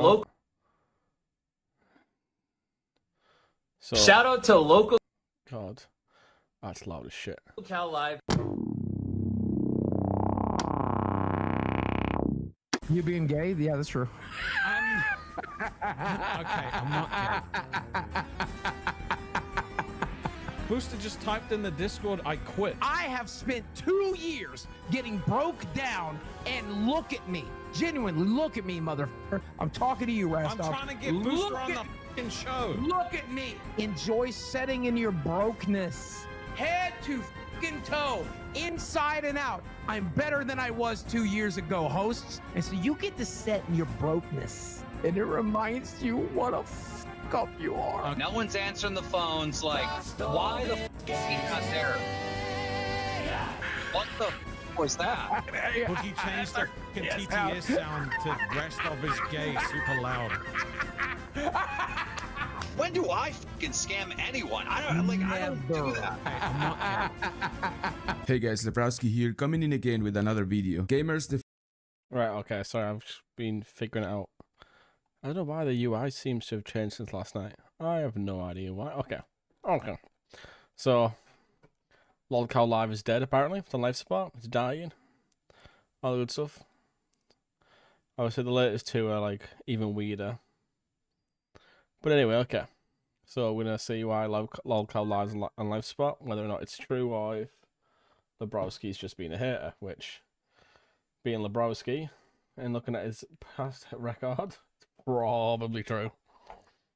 local. So, Shout out to local. God, that's loud as shit. Lolcow Live. You being gay? Yeah, that's true. Okay, I'm not gay. Booster just typed in the Discord, I quit. I have spent 2 years getting broke down, and look at me. Genuinely, look at me, motherfucker. I'm talking to you, Rastov. I'm trying to get Booster on the fucking show. Look at me. Enjoy setting in your brokenness. Head to fucking toe, inside and out. I'm better than I was 2 years ago, hosts. And so you get to set in your brokenness. And it reminds you what a fuck up you are. No one's answering the phones. Like, why the f is he not there? What the f was that? Boogie changed the fucking TTS sound to rest of his gay super loud. When do I fucking scam anyone? I don't do that. Hey, I'm not gay. Hey guys, Lebrowski here, coming in again with another video. Gamers, Right, okay, sorry, I've just been figuring it out. I don't know why the UI seems to have changed since last night. I have no idea why. Okay. So, Lolcow Live is dead, apparently. It's on live support. It's dying. All the good stuff. I would say the latest two are, like, even weirder. But anyway, okay. So, we're going to see why Lolcow Live's on live support, whether or not it's true, or if Lebrowski's just being a hater, which, being Lebrowski, and looking at his past record, probably true.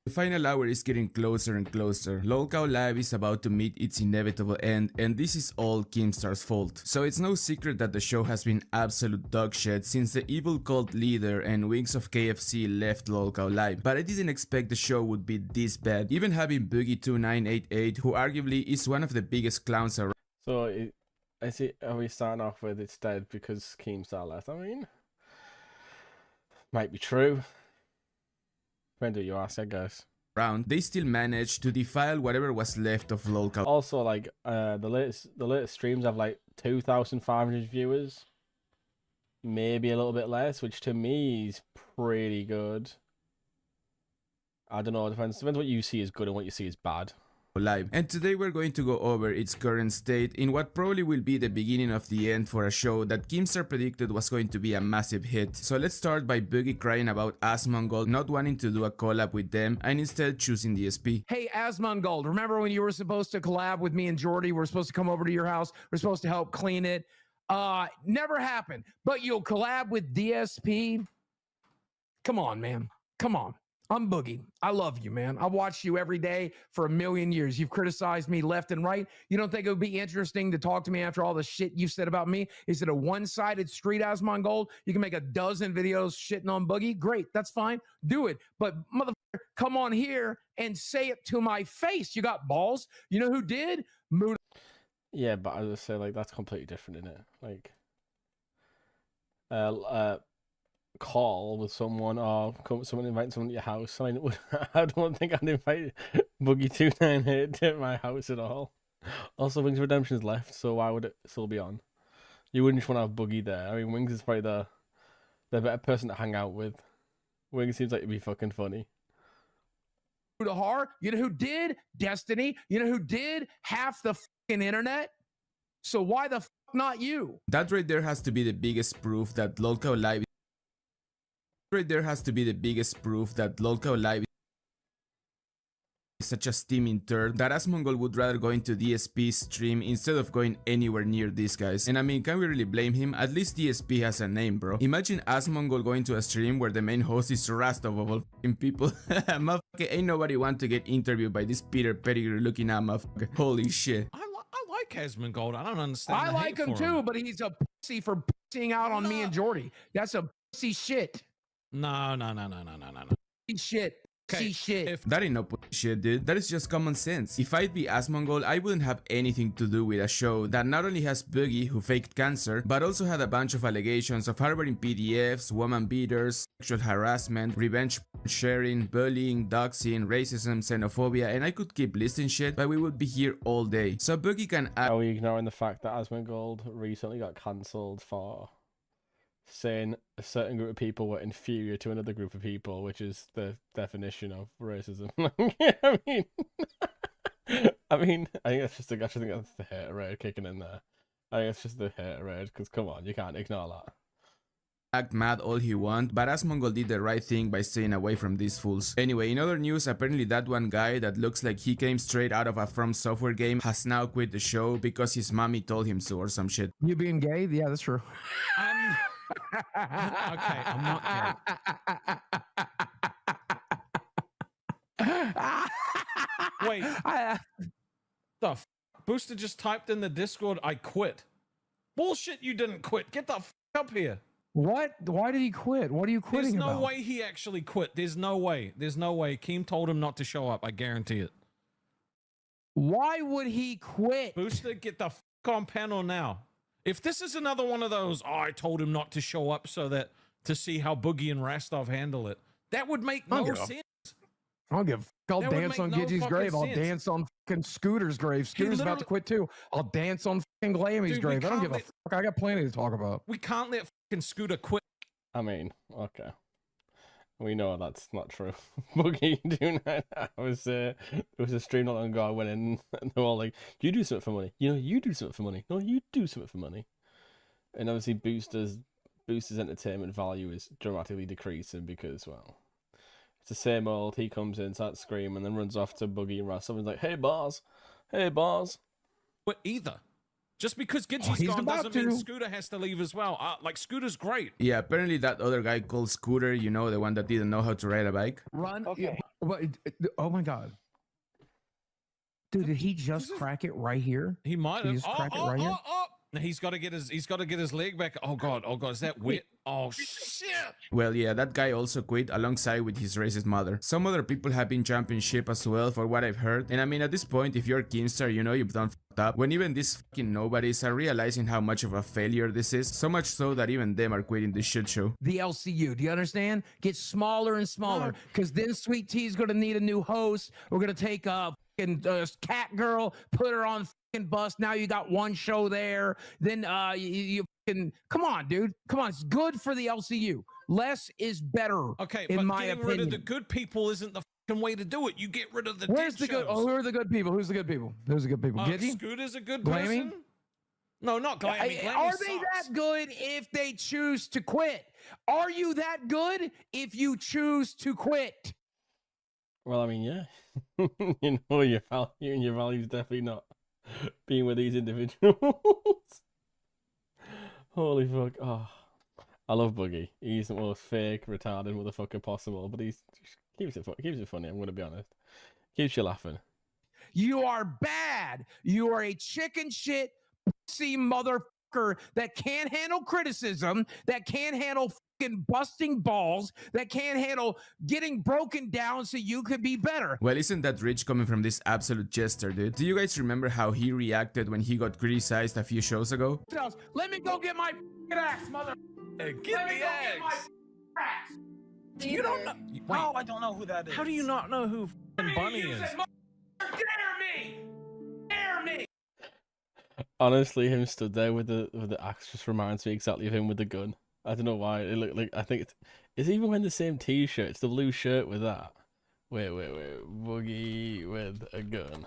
the final hour is getting closer and closer. Lolcow Live is about to meet its inevitable end, and this is all Keemstar's fault. So it's no secret that the show has been absolute dogshit since the evil cult leader and wings of KFC left Lolcow Live. But I didn't expect the show would be this bad, even having Boogie2988, who arguably is one of the biggest clowns around. So, are we starting off with it's dead because Keemstar left? I mean, might be true. Depends who you ask, I guess. They still managed to defile whatever was left of Lolcow. Also, like, the latest streams have like 2,500 viewers, maybe a little bit less, which to me is pretty good. I don't know. Depends what you see is good and what you see is bad. Live. And today we're going to go over its current state in what probably will be the beginning of the end for a show that Keemstar predicted was going to be a massive hit. So let's start by Boogie crying about Asmongold not wanting to do a collab with them and instead choosing DSP. Hey, Asmongold, remember when you were supposed to collab with me and Jordy? We're supposed to come over to your house. We're supposed to help clean it. Never happened. But you'll collab with DSP? Come on, man. Come on. I'm Boogie. I love you, man. I've watched you every day for a million years. You've criticized me left and right. You don't think it would be interesting to talk to me after all the shit you said about me? Is it a one-sided street, Asmongold? You can make a dozen videos shitting on Boogie? Great, that's fine. Do it. But motherfucker, come on here and say it to my face. You got balls. You know who did? Mood. Yeah, but I would say like that's completely different, isn't it? Like, call with someone or someone invite someone to your house. I mean, I don't think I'd invite Boogie298 to my house at all. Also, Wings Redemption's left, so why would it still be on? You wouldn't just want to have Boogie there. I mean, Wings is probably the better person to hang out with. Wings seems like it'd be fucking funny. To her, you know who did? Destiny. You know who did? Half the fucking internet. So why the fuck not you? That right there has to be the biggest proof that Lolcow Live is such a steaming turd that Asmongold would rather go into DSP's stream instead of going anywhere near these guys. And I mean, can we really blame him? At least DSP has a name, bro. Imagine Asmongold going to a stream where the main host is Rastov of all f***ing people. Motherfucker, ain't nobody want to get interviewed by this Peter Pettigrew looking at motherfucker. Holy shit. I like Asmongold. I don't understand. I like him too, but he's a pussy for pussying out on me and Jordy. That's a pussy shit. No. Shit. Okay, Shit. That ain't no shit, dude. That is just common sense. If I'd be Asmongold, I wouldn't have anything to do with a show that not only has Boogie, who faked cancer, but also had a bunch of allegations of harboring PDFs, woman beaters, sexual harassment, revenge sharing, bullying, doxing, racism, xenophobia, and I could keep listing shit, but we would be here all day. So Boogie can Are we ignoring the fact that Asmongold recently got cancelled for saying a certain group of people were inferior to another group of people, which is the definition of racism. I mean, I think that's just I think that's the haterade kicking in there. I think it's just the haterade, because come on, you can't ignore that. Act mad all he want, but Asmongold did the right thing by staying away from these fools. Anyway, in other news, apparently that one guy that looks like he came straight out of a From Software game has now quit the show because his mommy told him to or some shit. You being gay? Yeah, that's true. Okay, I'm not gay. Wait. The f Booster just typed in the Discord, I quit. Bullshit, you didn't quit. Get the f up here. What? Why did he quit? What are you quitting There's no about? way he actually quit. There's no way. There's no way. Keem told him not to show up. I guarantee it. Why would he quit? Booster, get the f on panel now. If this is another one of those, oh, I told him not to show up so that to see how Boogie and Rastov handle it, that would make no sense. I don't give a fuck. I'll That would dance make on no Gidgey's fucking grave. I'll sense. dance on fucking Scooter's grave. Scooter's about to quit too. I'll dance on fucking Glammy's Dude, we grave. I don't can't give a fuck. I got plenty to talk about. We can't let fucking Scooter quit. I mean, okay. We know that's not true. Boogie doing that. It was a stream not long ago. I went in and they were all like, you do something for money. You know, you do something for money. No, you do something for money. And obviously Booster's entertainment value is dramatically decreasing because, well, it's the same old, he comes in, starts screaming, and then runs off to Boogie and Ras. Someone's like, hey, bars. Hey, bars. Quit either. Just because Gidgey's gone doesn't mean Scooter has to leave as well. Like, Scooter's great. Yeah, apparently that other guy called Scooter, you know, the one that didn't know how to ride a bike. Run. Okay. Oh my god. Dude, did he just crack it right here? He might Did he have. just crack it right here? He's got to get his leg back. Oh god, is that wet? Oh shit. Well, yeah, that guy also quit alongside with his racist mother. Some other people have been jumping ship as well, for what I've heard. And I mean, at this point, if you're Keemstar, you know you've done f***ed up. When even these fucking nobodies are realizing how much of a failure this is, so much so that even them are quitting this shit show. The LCU, do you understand? Get smaller and smaller, because then Sweet T's gonna need a new host. We're gonna take a fucking cat girl, put her on fucking bus. Now you got one show there. Then you fucking come on, dude. Come on, it's good for the LCU. Less is better. Okay, in but my getting opinion. rid of the good people isn't the fucking way to do it. You get rid of the Where's dick the good? shows. Oh, who are the good people? Who's the good people? Who's the good people? Gidgey? Scooter's a good Glammy? person. No, not Glammy. Glammy Are sucks. they that good if they choose to quit? Are you that good if you choose to quit? Well, I mean, yeah. You know your value, and your value's definitely not being with these individuals. Holy fuck. Oh, I love Boogie. He's the most fake, retarded motherfucker possible, but he's keeps it funny, I'm going to be honest. Keeps you laughing. You are bad. You are a chicken shit pussy motherfucker that can't handle criticism, that can't handle fucking busting balls, that can't handle getting broken down so you could be better. Well, isn't that rich coming from this absolute jester, dude? Do you guys remember how he reacted when he got criticized a few shows ago? Let me go get my axe, mother. Get the axe. You don't know. Wait. I don't know who that is. How do you not know who fucking Bunny is? Dare me! Dare me! Honestly, him stood there with the axe just reminds me exactly of him with the gun. I don't know why. It looked like, I think it's even wearing the same t-shirt. It's the blue shirt with that. Wait. Boogie with a gun.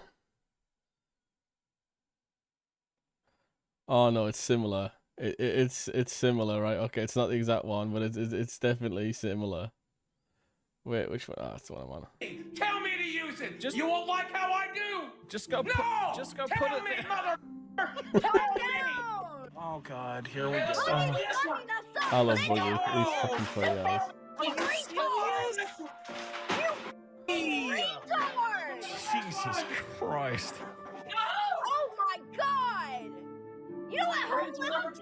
Oh no, it's similar. It's similar, right? Okay, it's not the exact one, but it's definitely similar. Wait, which one? Oh, that's the one I'm on. Tell me to use it. You won't like how I do. Just go. No! Just go Tell put it me, there. mother. Oh God, here we go. I love Boogie. He's fucking funny, guys. Jesus Christ. Oh my god! You know what? Ready for number Dude,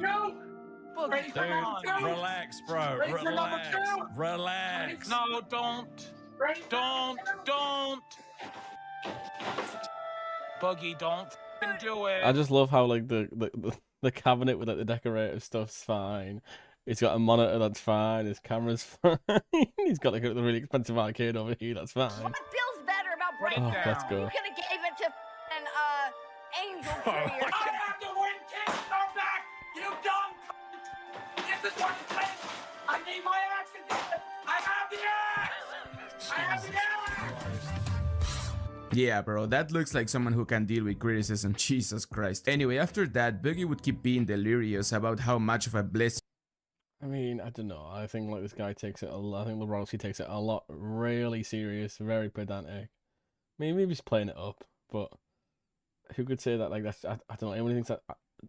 two? relax, bro. Ready for number Relax. two? Relax. No, don't. Don't. Boogie, don't f***ing do it. I just love how like the cabinet with like the decorative stuff's fine. He's got a monitor that's fine. His camera's fine. He's got like a really expensive arcade over here. That's fine. What feels better about Write it breakdown? down. Let's go. You could have gave it to an angel tree or I have to win Keemstar back, you dumb. This is what you think. I need my action. I have the axe. I have the axe. Yeah, bro, that looks like someone who can deal with criticism. Jesus Christ. Anyway, after that, Boogie would keep being delirious about how much of a blessing I mean, I don't know. I think like this guy takes it a lot. I think Lebrowski takes it a lot, really serious, very pedantic. Maybe he's playing it up, but who could say that? Like that's I don't know. Anyone thinks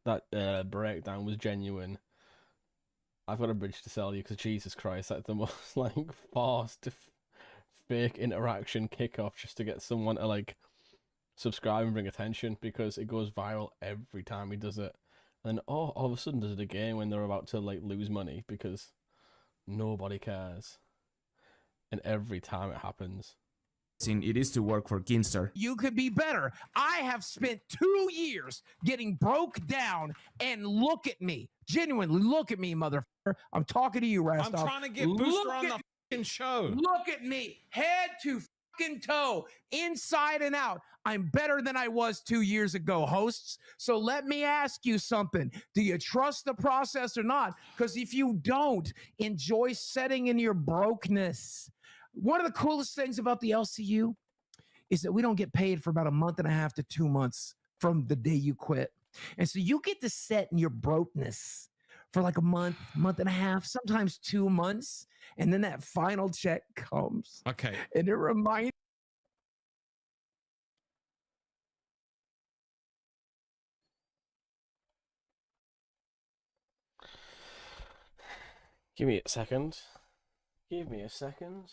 that breakdown was genuine? I've got a bridge to sell you because Jesus Christ, that's the most like forced fake interaction kickoff just to get someone to like subscribe and bring attention because it goes viral every time he does it. And all of a sudden does it again when they're about to like lose money because nobody cares. And every time it happens. it is to work for Keemstar. You could be better. I have spent 2 years getting broke down, and look at me. Genuinely, look at me, motherfucker. I'm talking to you, Rastov. I'm trying to get Booster on the fucking show. Look at me, head to fucking toe, inside and out. I'm better than I was 2 years ago, hosts. So let me ask you something. Do you trust the process or not? Because if you don't, enjoy setting in your brokenness. One of the coolest things about the LCU is that we don't get paid for about a month and a half to 2 months from the day you quit. And so you get to set in your brokenness for like a month, month and a half, sometimes 2 months. And then that final check comes. Okay. And it reminds Give me a second. Give me a second.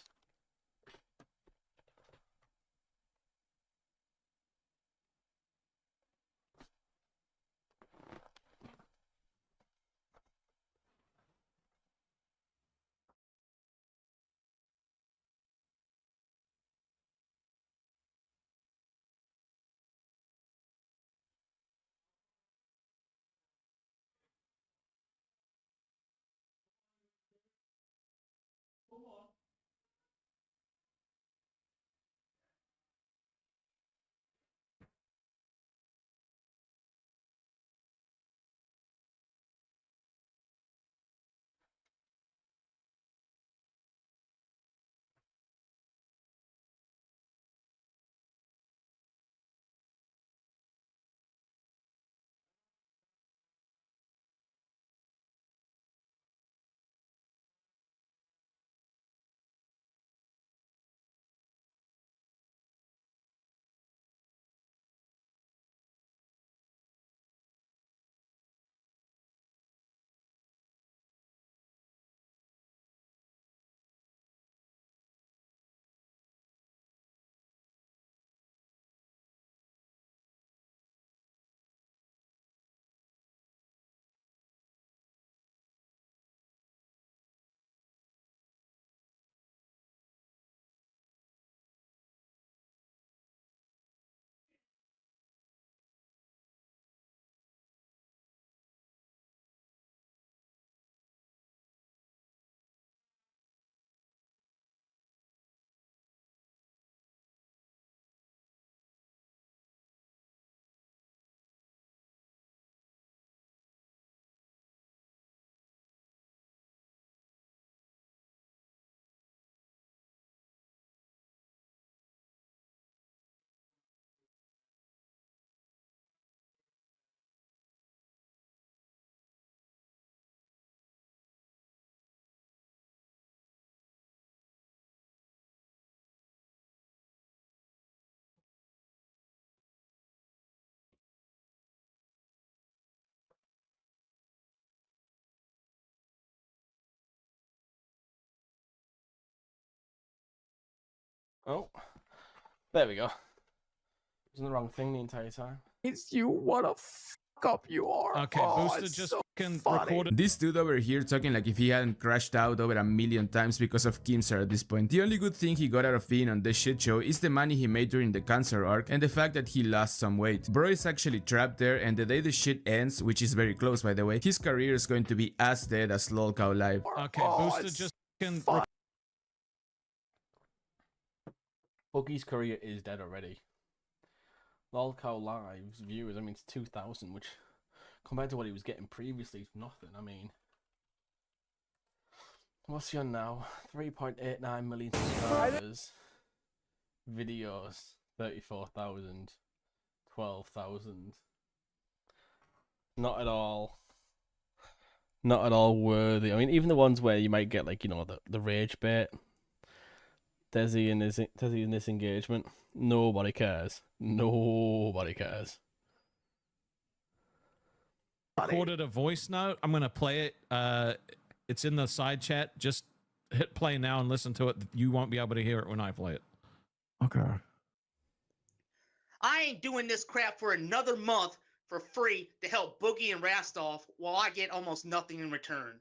Oh, there we go. Isn't the wrong thing the entire time. you what a fuck up you are. Okay, Oh, Booster it's just so fucking funny. recorded. This dude over here talking like if he hadn't crashed out over 1,000,000 times because of Keemstar at this point. The only good thing he got out of being on this shit show is the money he made during the cancer arc and the fact that he lost some weight. Bro is actually trapped there, and the day the shit ends, which is very close by the way, his career is going to be as dead as Lolcow Live. Okay, Oh, Booster it's just fucking fun. Boogie's career is dead already. Lolcow Live's viewers, I mean, it's 2,000, which compared to what he was getting previously is nothing. I mean, What's he on now? 3.89 million subscribers. Videos 34,000, 12,000. Not at all worthy. I mean, even the ones where you might get like, you know, the rage bait. Desi and this engagement. Nobody cares. Nobody cares. Recorded a voice note. I'm gonna play it. It's in the side chat. Just hit play now and listen to it. You won't be able to hear it when I play it. Okay. I ain't doing this crap for another month for free to help Boogie and Rastov while I get almost nothing in return.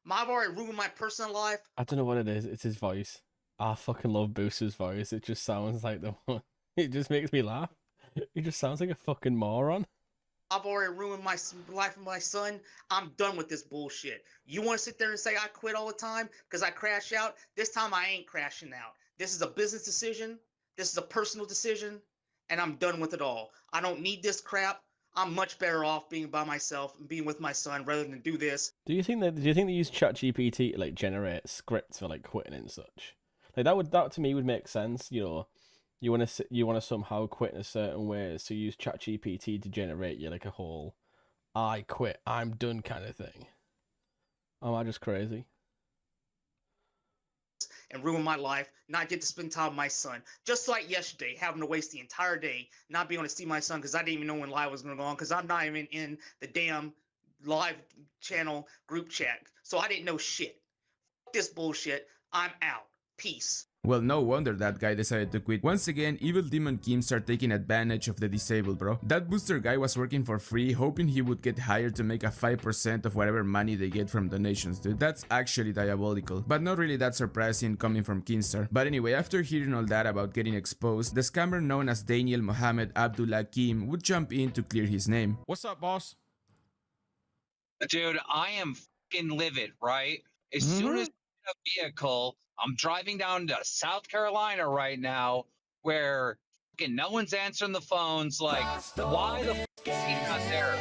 I've already ruined my personal life. I don't know what it is. It's his voice. I fucking love Booster's voice. It just sounds like the one. It just makes me laugh. He just sounds like a fucking moron. I've already ruined my life of my son. I'm done with this bullshit. You want to sit there and say I quit all the time because I crash out? This time I ain't crashing out. This is a business decision. This is a personal decision, and I'm done with it all. I don't need this crap. I'm much better off being by myself and being with my son rather than do this. Do you think they use ChatGPT to like generate scripts for like quitting and such? Like that to me would make sense. You know, you want to somehow quit in a certain way, so you use ChatGPT to generate you like a whole "I quit, I'm done" kind of thing. Am I just crazy? And ruin my life, not get to spend time with my son. Just like yesterday, having to waste the entire day not being able to see my son because I didn't even know when live was going to go on because I'm not even in the damn live channel group chat. So I didn't know shit. Fuck this bullshit. I'm out. Peace. Well, no wonder that guy decided to quit. Once again, Evil Demon Keemstar taking advantage of the disabled, bro. That booster guy was working for free, hoping he would get hired to make a 5% of whatever money they get from donations, dude. That's actually diabolical, but not really that surprising coming from Keemstar. But anyway, after hearing all that about getting exposed, the scammer known as Daniel Mohammed Abdullah Kim would jump in to clear his name. What's up, boss? Dude, I am fucking livid, right? As soon as I get a vehicle, I'm driving down to South Carolina right now where fucking no one's answering the phones. Like, why the fuck is he not there?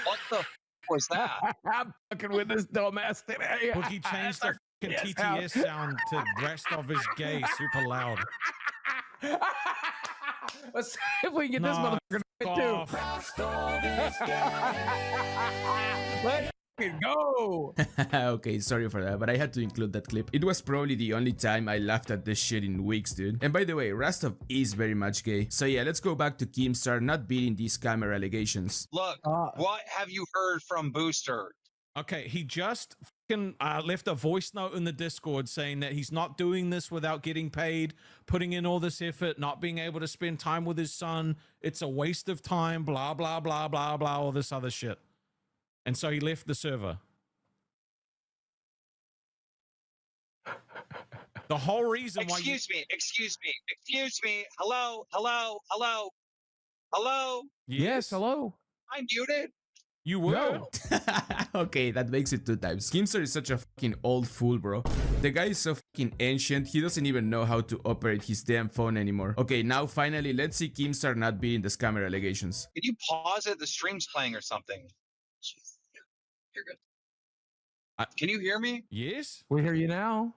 What the fuck was that? I'm fucking with this dumbass today. Boogie changed the fucking TTS sound to rest of his gay super loud. Let's see if we can get Nah, this motherfucker to too. Let's fucking go. Okay, sorry for that, but I had to include that clip. It was probably the only time I laughed at this shit in weeks, dude. And by the way, Rastov is very much gay. So yeah, let's go back to Keemstar not beating these scammer allegations. Look, what have you heard from Booster? Okay, he just fucking left a voice note in the Discord saying that he's not doing this without getting paid, putting in all this effort, not being able to spend time with his son. It's a waste of time, blah, blah, blah, blah, blah, all this other shit. And so he left the server. The whole reason why Excuse me. Hello. Yes, hello. I'm muted. You were. No. Okay, that makes it 2 times. Keemstar is such a fucking old fool, bro. The guy is so fucking ancient, he doesn't even know how to operate his damn phone anymore. Okay, now finally, let's see Keemstar not beating the scammer allegations. Can you pause it? The stream's playing or something. You're good. Can you hear me? Yes. We hear you now.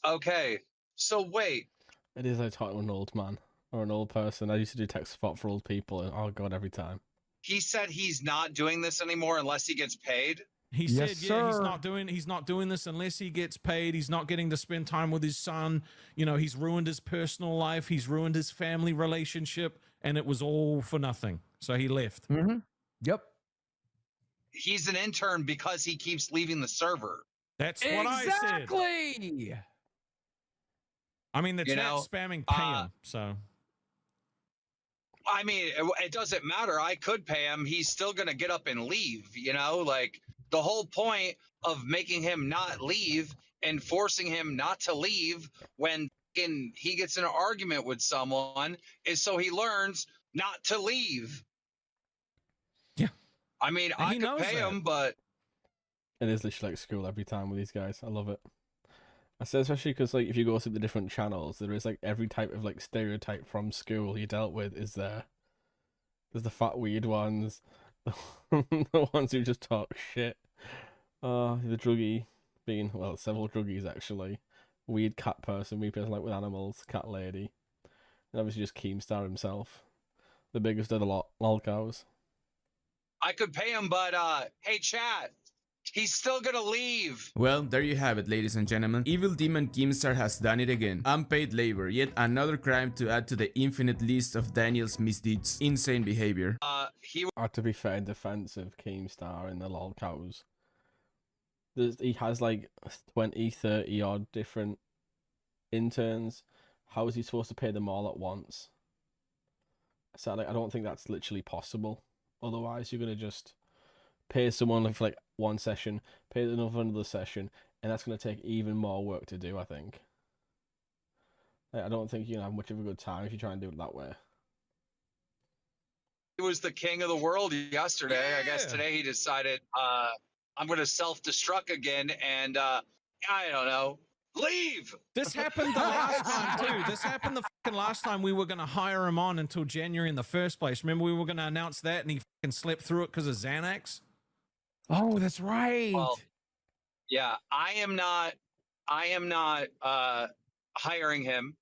Okay. So wait. It is like talking to an old man or an old person. I used to do tech support for old people, and oh god, every time. He said he's not doing this anymore unless he gets paid. He Yes, said, yeah, sir. he's not doing this unless he gets paid. He's not getting to spend time with his son. You know, he's ruined his personal life. He's ruined his family relationship, and it was all for nothing. So he left. Mm-hmm. Yep. He's an intern because he keeps leaving the server. That's what I said. Exactly. I mean, the You chat's know, spamming pay him, so. I mean, it doesn't matter. I could pay him. He's still going to get up and leave, you know? Like, the whole point of making him not leave and forcing him not to leave when he gets in an argument with someone is so he learns not to leave. Yeah. I mean, And I he could knows pay that. him, but It is literally like school every time with these guys. I love it. I say especially because like if you go through the different channels, there is like every type of like stereotype from school you dealt with is there. There's the fat weird ones, the ones who just talk shit, The druggie being, well, several druggies actually. Weird cat person, weird person like with animals, cat lady. And obviously just Keemstar himself. The biggest of the lot, Lolcows. I could pay him, but hey, chat, he's still gonna leave. Well, there you have it, ladies and gentlemen. Evil Demon Keemstar has done it again. Unpaid labor, yet another crime to add to the infinite list of Daniel's misdeeds. Insane behavior. To be fair, in defense of Keemstar and the Lolcows, he has like 20, 30 odd different interns. How is he supposed to pay them all at once? So like, I don't think that's literally possible. Otherwise, you're gonna just pay someone for like one session, pay another for another session, and that's gonna take even more work to do. I think. Like, I don't think you're gonna have much of a good time if you try and do it that way. He was the king of the world yesterday. I guess today he decided I'm going to self-destruct again, and I don't know, leave. This happened the last time too. This happened the fucking last time we were going to hire him on until January in the first place. Remember we were going to announce that, and he fucking slept through it because of Xanax. Oh, that's right. Well, yeah, I am not hiring him.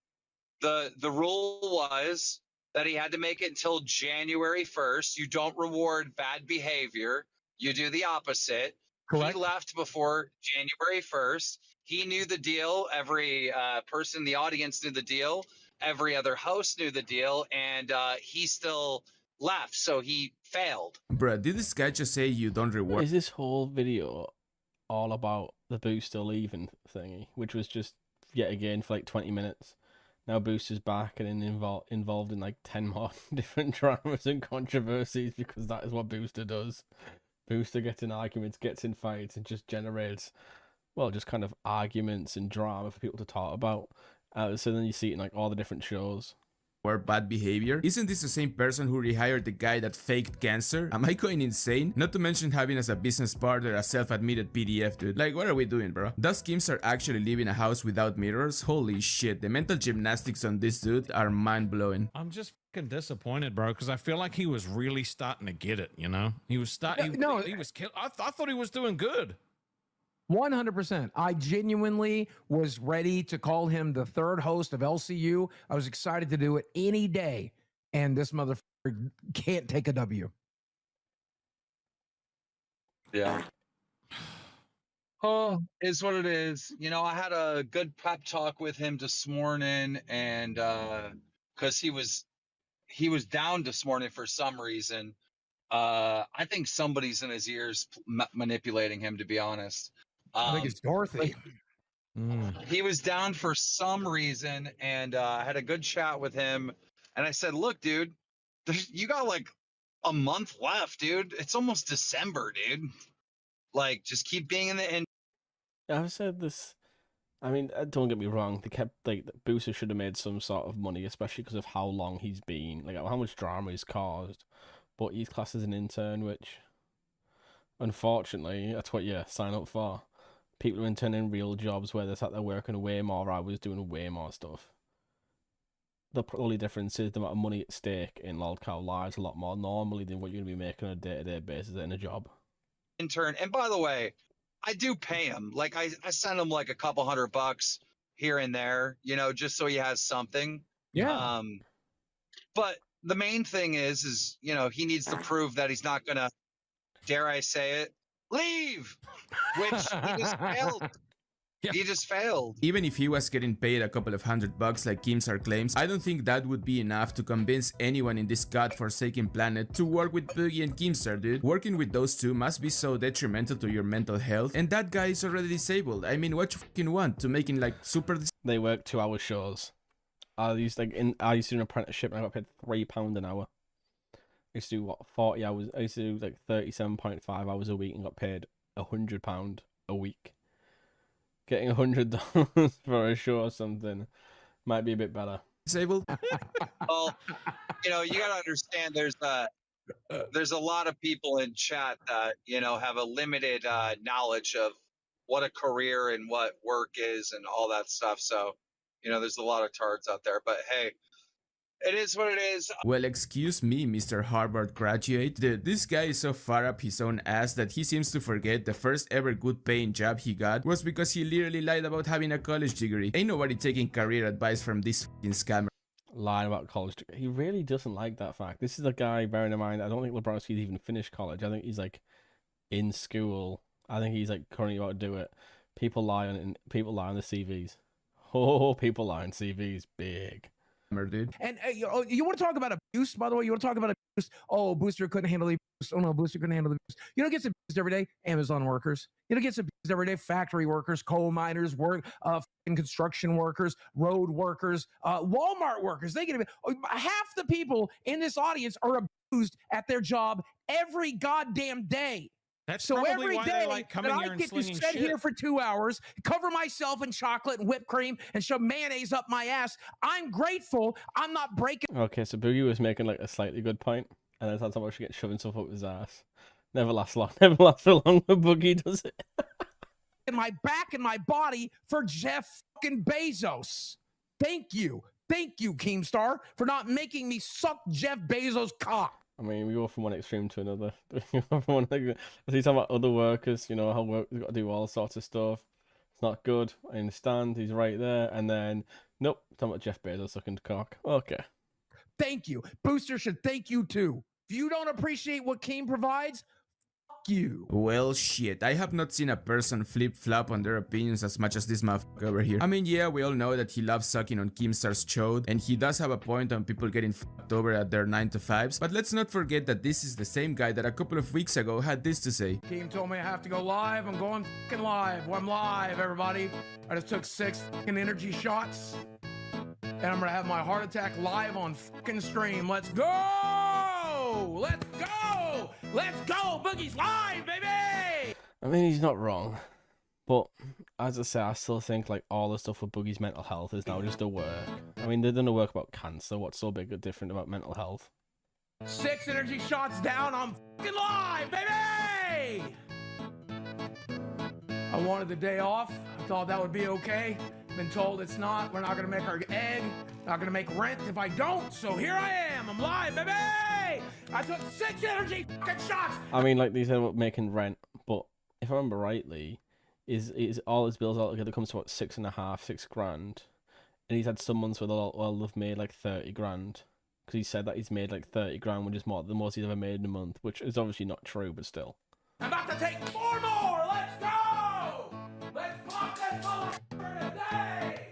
The rule was that he had to make it until January 1st. You don't reward bad behavior. You do the opposite. Correct. He left before January 1st. He knew the deal. Every person in the audience knew the deal. Every other host knew the deal. And he still left. So he failed. Bruh, did this guy just say you don't reward? Is this whole video all about the Booster leaving thingy, which was just yet again for like 20 minutes? Now Booster's back and involved in like 10 more different dramas and controversies because that is what Booster does. Booster gets in arguments, gets in fights, and just generates, well, just kind of arguments and drama for people to talk about. So then you see it in like all the different shows. Or bad behavior? Isn't this the same person who rehired the guy that faked cancer? Am I going insane? Not to mention having as a business partner a self-admitted PDF, dude. Like, what are we doing, bro? Does Keemstar actually live in a house without mirrors? Holy shit, the mental gymnastics on this dude are mind-blowing. I'm just fucking disappointed, bro, because I feel like he was really starting to get it, you know? He was starting... No, he was I thought he was doing good. 100%. I genuinely was ready to call him the third host of LCU. I was excited to do it any day. And this motherfucker can't take a W. Yeah. Oh, is what it is. You know, I had a good pep talk with him this morning, and because he was down this morning for some reason. I think somebody's in his ears manipulating him, to be honest. I think it's Dorothy. He was down for some reason, and I had a good chat with him. And I said, look, dude, you got like a month left, dude. It's almost December, dude. Like, just keep being in the... I've said this. I mean, don't get me wrong. They kept, like, Booster should have made some sort of money, especially because of how long he's been, like, how much drama he's caused. But he's classed as an intern, which, unfortunately, that's what you sign up for. People are interning real jobs where they're sat there working way more hours, doing way more stuff. The only difference is the amount of money at stake in Lolcow Live is a lot more normally than what you're going to be making on a day-to-day basis in a job. Intern. And by the way, I do pay him. Like, I send him like a couple $100 here and there, you know, just so he has something. Yeah. But the main thing is, you know, he needs to prove that he's not going to, dare I say it, leave, which he just failed. Yeah. He just failed. Even if he was getting paid a couple of $100 like Keemstar claims, I don't think that would be enough to convince anyone in this godforsaken planet to work with Boogie and Keemstar, dude. Working with those two must be so detrimental to your mental health, and that guy is already disabled. I mean, what you fucking want? To make him like super... They work 2-hour shows. I used to do an apprenticeship and I got paid £3 an hour. I used to do, what, 40 hours? I used to do like 37.5 hours a week and got paid £100 a week. Getting $100 for a show or something might be a bit better. Disabled? Well, you know, you got to understand there's a lot of people in chat that, you know, have a limited knowledge of what a career and what work is and all that stuff. So, you know, there's a lot of tards out there. But hey, It is what it is. Well, excuse me, Mr. Harvard graduate. This guy is so far up his own ass that he seems to forget the first ever good paying job he got was because he literally lied about having a college degree. Ain't nobody taking career advice from this fucking scammer. Lying about college. He really doesn't like that fact. This is a guy, bearing in mind, I don't think Lebrowski's even finished college. I think he's like in school. I think he's like currently about to do it. People lie on it. People lie on the CVs. Oh, people lie on CVs. Big. Dude. And you want to talk about abuse, by the way? You want to talk about abuse? Oh, Booster couldn't handle the abuse. Oh, no, Booster couldn't handle the abuse. You know, gets abused every day? Amazon workers. You know, gets abused every day? Factory workers, coal miners, construction workers, road workers, Walmart workers. They get abused. Half the people in this audience are abused at their job every goddamn day. That's So probably every why day they like coming that here I and get to slinging sit shit. here for 2 hours, cover myself in chocolate and whipped cream, and shove mayonnaise up my ass, I'm grateful I'm not breaking Okay, so Boogie was making like a slightly good point, and then sounds like she gets shoving stuff up his ass. Never lasts long. Never lasts for long when Boogie does it. my back and my body for Jeff fucking Bezos. Thank you, Keemstar, for not making me suck Jeff Bezos' cock. I mean, we go from one extreme to another. He's talking about other workers, you know, how workers got to do all sorts of stuff. It's not good. I understand. He's right there. And then, nope, talking about Jeff Bezos sucking cock. Okay. Thank you. Booster should thank you too. If you don't appreciate what Keem provides, fuck you. Well, shit, I have not seen a person flip-flop on their opinions as much as this motherfucker over here. I mean, yeah, we all know that he loves sucking on Keemstar's chode, and he does have a point on people getting fucked over at their 9-to-5s, but let's not forget that this is the same guy that a couple of weeks ago had this to say. Keem told me I have to go live. I'm going fucking live. Well, I'm live, everybody. I just took 6 fucking energy shots, and I'm gonna have my heart attack live on fucking stream. Let's go! Let's go! Let's go! Boogie's live, baby! I mean, he's not wrong. But, as I say, I still think, like, all the stuff with Boogie's mental health is now just a work. I mean, they're doing a work about cancer. What's so big or different about mental health? 6 energy shots down. I'm fucking live, baby! I wanted the day off. I thought that would be okay. Been told it's not. We're not gonna make our egg. Not gonna make rent if I don't. So here I am. I'm live, baby! I took 6 energy fucking shots. I mean, like, they said about making rent, but if I remember rightly, is all his bills altogether comes to about 6 grand. And he's had some months where they've made like 30 grand. Because he said that he's made like 30 grand, which is the most he's ever made in a month, which is obviously not true, but still. I'm about to take 4 more. Let's go! Let's pop this motherfucker today!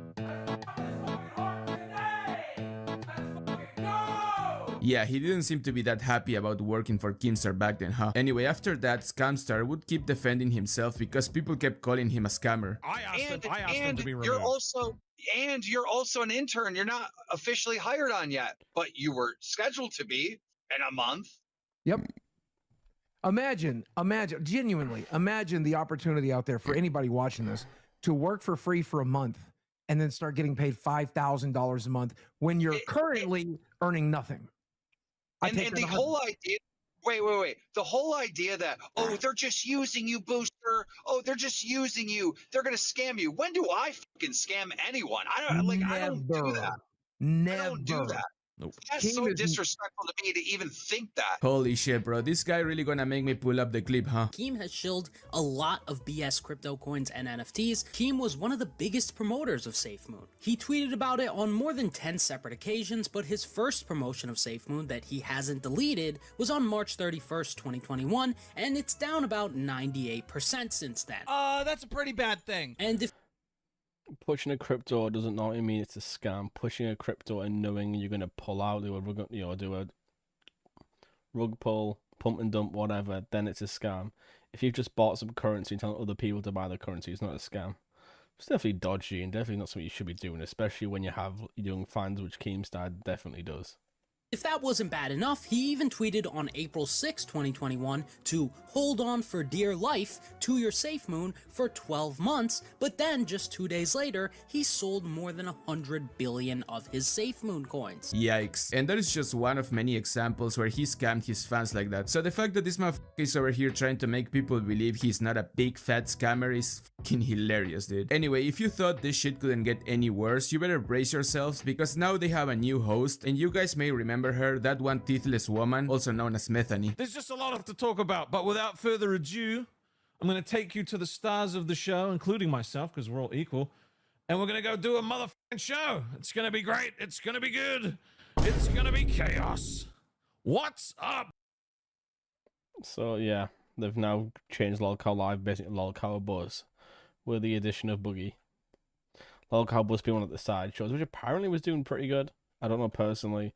Let's pop this fucking heart today! Let's fucking go! Yeah, he didn't seem to be that happy about working for Keemstar back then, huh? Anyway, after that, Scamstar would keep defending himself because people kept calling him a scammer. I asked him to be removed. You're also an intern. You're not officially hired on yet, but you were scheduled to be in a month. Yep. Imagine, genuinely, imagine the opportunity out there for anybody watching this to work for free for a month and then start getting paid $5,000 a month when you're currently earning nothing. And the whole idea, wait. The whole idea that, oh, they're just using you, Booster. Oh, they're just using you. They're going to scam you. When do I fucking scam anyone? I don't do that. Never. I don't do that. Nope. That's so disrespectful to me to even think that. Holy shit, bro. This guy really gonna make me pull up the clip, huh? Keem has shilled a lot of BS crypto coins and NFTs. Keem was one of the biggest promoters of SafeMoon. He tweeted about it on more than 10 separate occasions, but his first promotion of SafeMoon that he hasn't deleted was on March 31st, 2021, and it's down about 98% since then. That's a pretty bad thing. And if Pushing a crypto doesn't normally mean it's a scam. Pushing a crypto and knowing you're going to pull out, do a rug pull, pump and dump, whatever, then it's a scam. If you've just bought some currency and telling other people to buy the currency, it's not a scam. It's definitely dodgy and definitely not something you should be doing, especially when you have young fans, which Keemstar definitely does. If that wasn't bad enough, he even tweeted on April 6, 2021 to hold on for dear life to your safe moon for 12 months, but then just 2 days later, he sold more than 100 billion of his safe moon coins. Yikes. And that is just one of many examples where he scammed his fans like that. So the fact that this motherfucker is over here trying to make people believe he's not a big fat scammer is fucking hilarious, dude. Anyway, if you thought this shit couldn't get any worse, you better brace yourselves because now they have a new host, and you guys may remember her, that one teethless woman, also known as Methany. There's just a lot to talk about, but without further ado, I'm going to take you to the stars of the show, including myself, because we're all equal, and we're going to go do a motherfucking show. It's going to be great. It's going to be good. It's going to be chaos. What's up? So yeah, they've now changed Lolcow Live, basically Lolcow Buzz, with the addition of Boogie. Lolcow Buzz being one of the side shows, which apparently was doing pretty good. I don't know personally.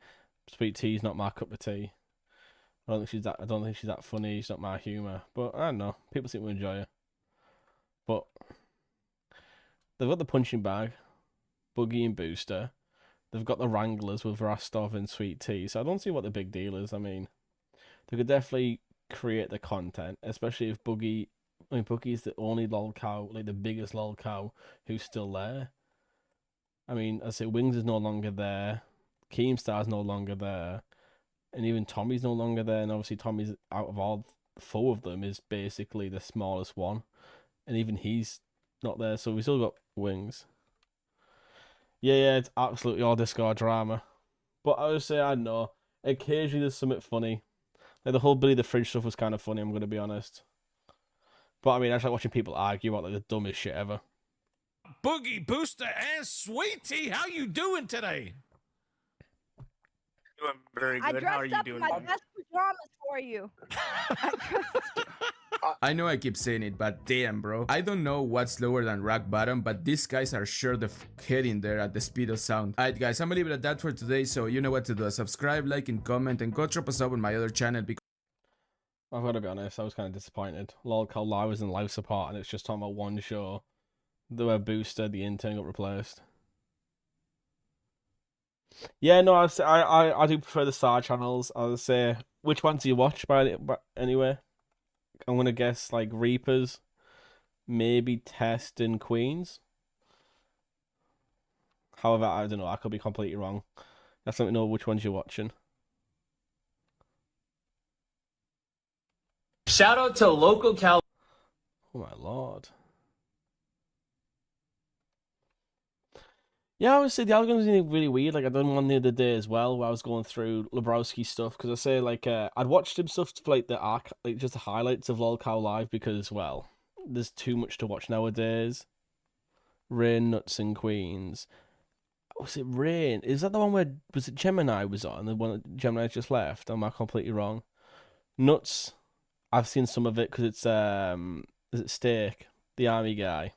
Sweet Tea's not my cup of tea. I don't think she's that funny. She's not my humor. But I don't know. People seem to enjoy her. But they've got the punching bag, Boogie and Booster. They've got the Wranglers with Rostov and Sweet Tea. So I don't see what the big deal is. I mean, they could definitely create the content, especially if Boogie. I mean, Boogie's the only Lolcow, like the biggest Lolcow who's still there. I mean, I say Wings is no longer there. Keemstar's no longer there. And even Tommy's no longer there. And obviously Tommy's, out of all 4 of them, is basically the smallest one. And even he's not there. So we still got Wings. Yeah, it's absolutely all Discord drama. But I would say, I don't know. Occasionally there's something funny. Like the whole Billy the Fridge stuff was kind of funny, I'm going to be honest. But I mean, I just like watching people argue about like the dumbest shit ever. Boogie, Booster, and Sweet Tea, how you doing today? Doing very I good. How are dressed you up in doing? my best pajamas for you. I know I keep saying it, but damn, bro. I don't know what's lower than rock bottom, but these guys are sure the heading there at the speed of sound. Alright guys, I'm gonna leave it at that for today, so you know what to do. Subscribe, like, and comment, and go drop us up on my other channel because I've got to be honest, I was kind of disappointed. Lolcow Live was in live support, and it's just talking about one show. The Booster, the intern, got replaced. Yeah, no, I do prefer the Star channels. I would say, which ones do you watch by anyway? I'm gonna guess like Reapers, maybe Test and Queens. However, I don't know. I could be completely wrong. Just let me know which ones you're watching. Shout out to Lolcow. Oh my lord. Yeah, I would say the algorithm's really weird. Like, I done one the other day as well, where I was going through Lebrowski stuff, because I say, like, I'd watched him stuff for, like, just the highlights of Lolcow Live, because, well, there's too much to watch nowadays. Rain, Nuts, and Queens. Was it Rain? Is that the one where, was it Gemini was on? The one that Gemini just left? Am I completely wrong? Nuts, I've seen some of it, because it's, is it Steak, the army guy?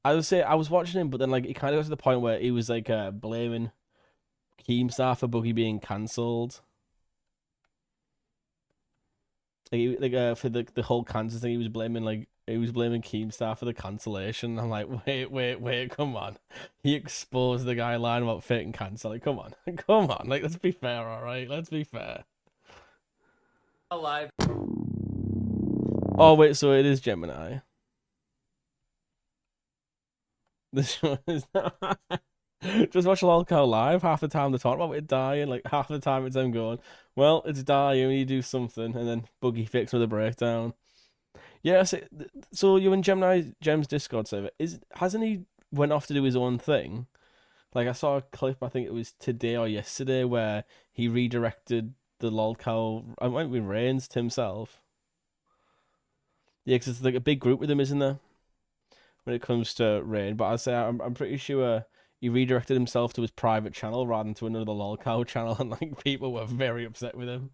I would say I was watching him, but then like it kind of got to the point where he was like blaming Keemstar for Boogie being cancelled. Like for the whole cancer thing, he was blaming Keemstar for the cancellation. I'm like, wait, come on. He exposed the guy lying about faking cancer. Like, come on, Like, let's be fair, all right? Let's be fair. Live. Oh wait, so it is Gemini. The show is not... Just watch Lolcow Live. Half the time they're talking about it dying, like half the time it's them going, well, it's dying, we need to do something, and then Boogie fix with a breakdown. Yeah, so you're in Gem's Discord server. Hasn't he went off to do his own thing? Like, I saw a clip, I think it was today or yesterday, where he redirected the Lolcow, I might be Reigns to himself. Yeah, because it's like a big group with him, isn't there? When it comes to Rain, but I say I'm pretty sure he redirected himself to his private channel rather than to another Lolcow channel, and like people were very upset with him.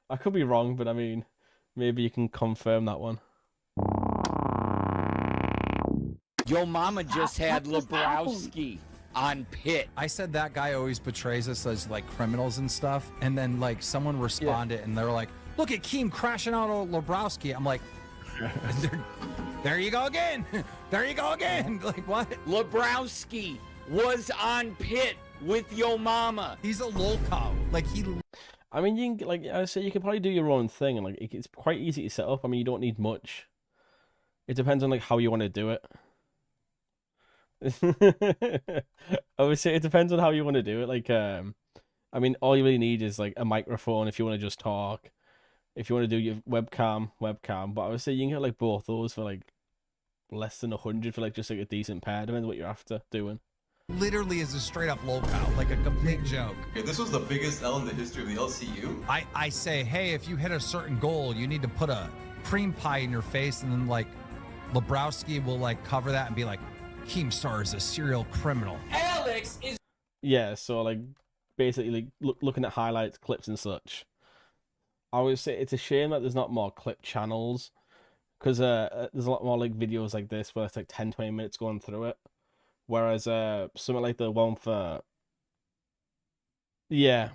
I could be wrong, but I mean, maybe you can confirm that one. Yo mama just had Lebrowski on Pit. I said that guy always portrays us as like criminals and stuff, and then like someone responded and they're like, look at Keem crashing out on Lebrowski. I'm like, there you go again. There you go again. Like, what? Lebrowski was on pit with your mama. He's a Lolcow. Like he. I mean, you can, like I say, you can probably do your own thing, and like it's quite easy to set up. I mean, you don't need much. It depends on like how you want to do it. I would say it depends on how you want to do it. Like, I mean, all you really need is like a microphone if you want to just talk. If you want to do your webcam. But I would say you can get like both those for like less than 100 for like just like a decent pair. Depends what you're after doing. Literally is a straight up Lolcow, like a complete joke. Okay, this was the biggest L in the history of the LCU. I say, hey, if you hit a certain goal, you need to put a cream pie in your face, and then like Lebrowski will like cover that and be like, Keemstar is a serial criminal. Alex is. Yeah, so like basically like, looking at highlights, clips, and such. I would say it's a shame that there's not more clip channels, because there's a lot more like videos like this where it's like 10-20 minutes going through it. Whereas something like the one for I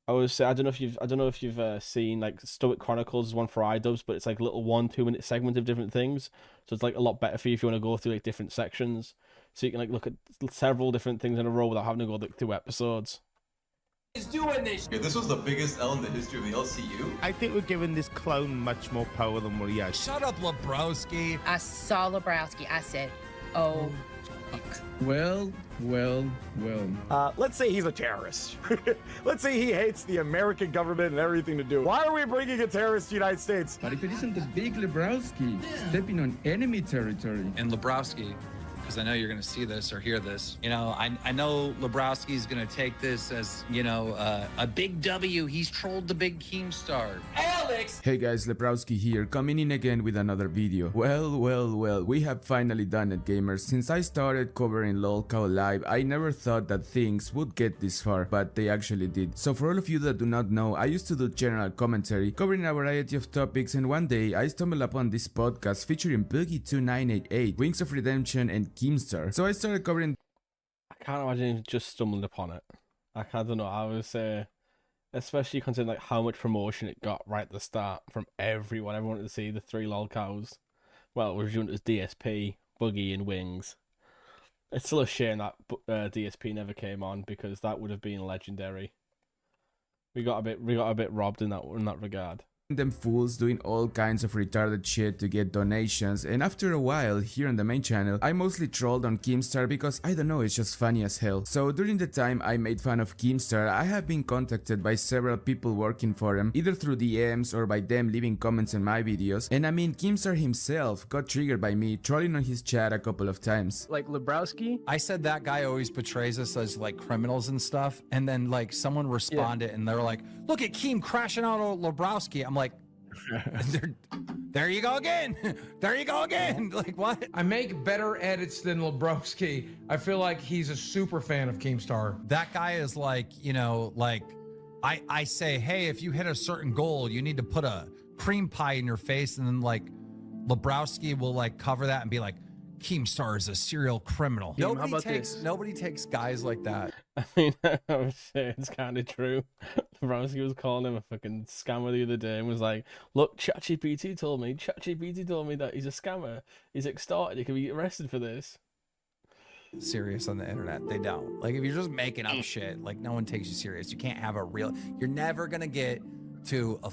would say I don't know if you've seen like Stoic Chronicles, one for iDubbbz, but it's like little 1-2 minute segments of different things. So it's like a lot better for you if you want to go through like different sections. So you can like look at several different things in a row without having to go like, through episodes. Is doing this. Okay, this was the biggest L in the history of the LCU. I think we're giving this clone much more power than what he has. Shut up, Lebrowski. I saw Lebrowski. I said, oh, fuck. Well. Let's say he's a terrorist. Let's say he hates the American government and everything to do. Why are we bringing a terrorist to the United States? But if it isn't the big Lebrowski stepping on enemy territory. And Lebrowski, because I know you're going to see this or hear this. You know, I know Lebrowski's going to take this as, you know, a big W. He's trolled the big Keemstar. Alex! Hey guys, Lebrowski here, coming in again with another video. Well, we have finally done it, gamers. Since I started covering Lolcow Live, I never thought that things would get this far, but they actually did. So for all of you that do not know, I used to do general commentary, covering a variety of topics, and one day I stumbled upon this podcast featuring Boogie2988, Wings of Redemption, and Keemstar. So I started covering. I can't imagine just stumbling upon it. I don't know. I would say, especially considering like how much promotion it got right at the start from everyone. Everyone wanted to see the three Lolcows. Well, it was known as DSP, Boogie, and Wings. It's still a shame that DSP never came on, because that would have been legendary. We got a bit robbed in that regard. Them fools doing all kinds of retarded shit to get donations, and after a while here on the main channel I mostly trolled on Keemstar because I don't know, it's just funny as hell. So during the time I made fun of Keemstar, I have been contacted by several people working for him, either through DMs or by them leaving comments on my videos, and I mean Keemstar himself got triggered by me trolling on his chat a couple of times. Like Lebrowski? I said that guy always portrays us as like criminals and stuff, and then like someone responded and they were like, look at Keem crashing out on Lebrowski. I'm like, there you go again. There you go again. Like, what? I make better edits than Lebrowski. I feel like he's a super fan of Keemstar. That guy is like, you know, like I say, hey, if you hit a certain goal, you need to put a cream pie in your face, and then like Lebrowski will like cover that and be like, Keemstar is a serial criminal. Nobody takes guys like that. I mean, I would say it's kind of true. Lebrowski was calling him a fucking scammer the other day and was like, look, ChatGPT told me that he's a scammer. He's extorted. He could be arrested for this. Serious on the internet. They don't. Like, if you're just making up shit, like, no one takes you serious. You can't have a real... You're never going to get to a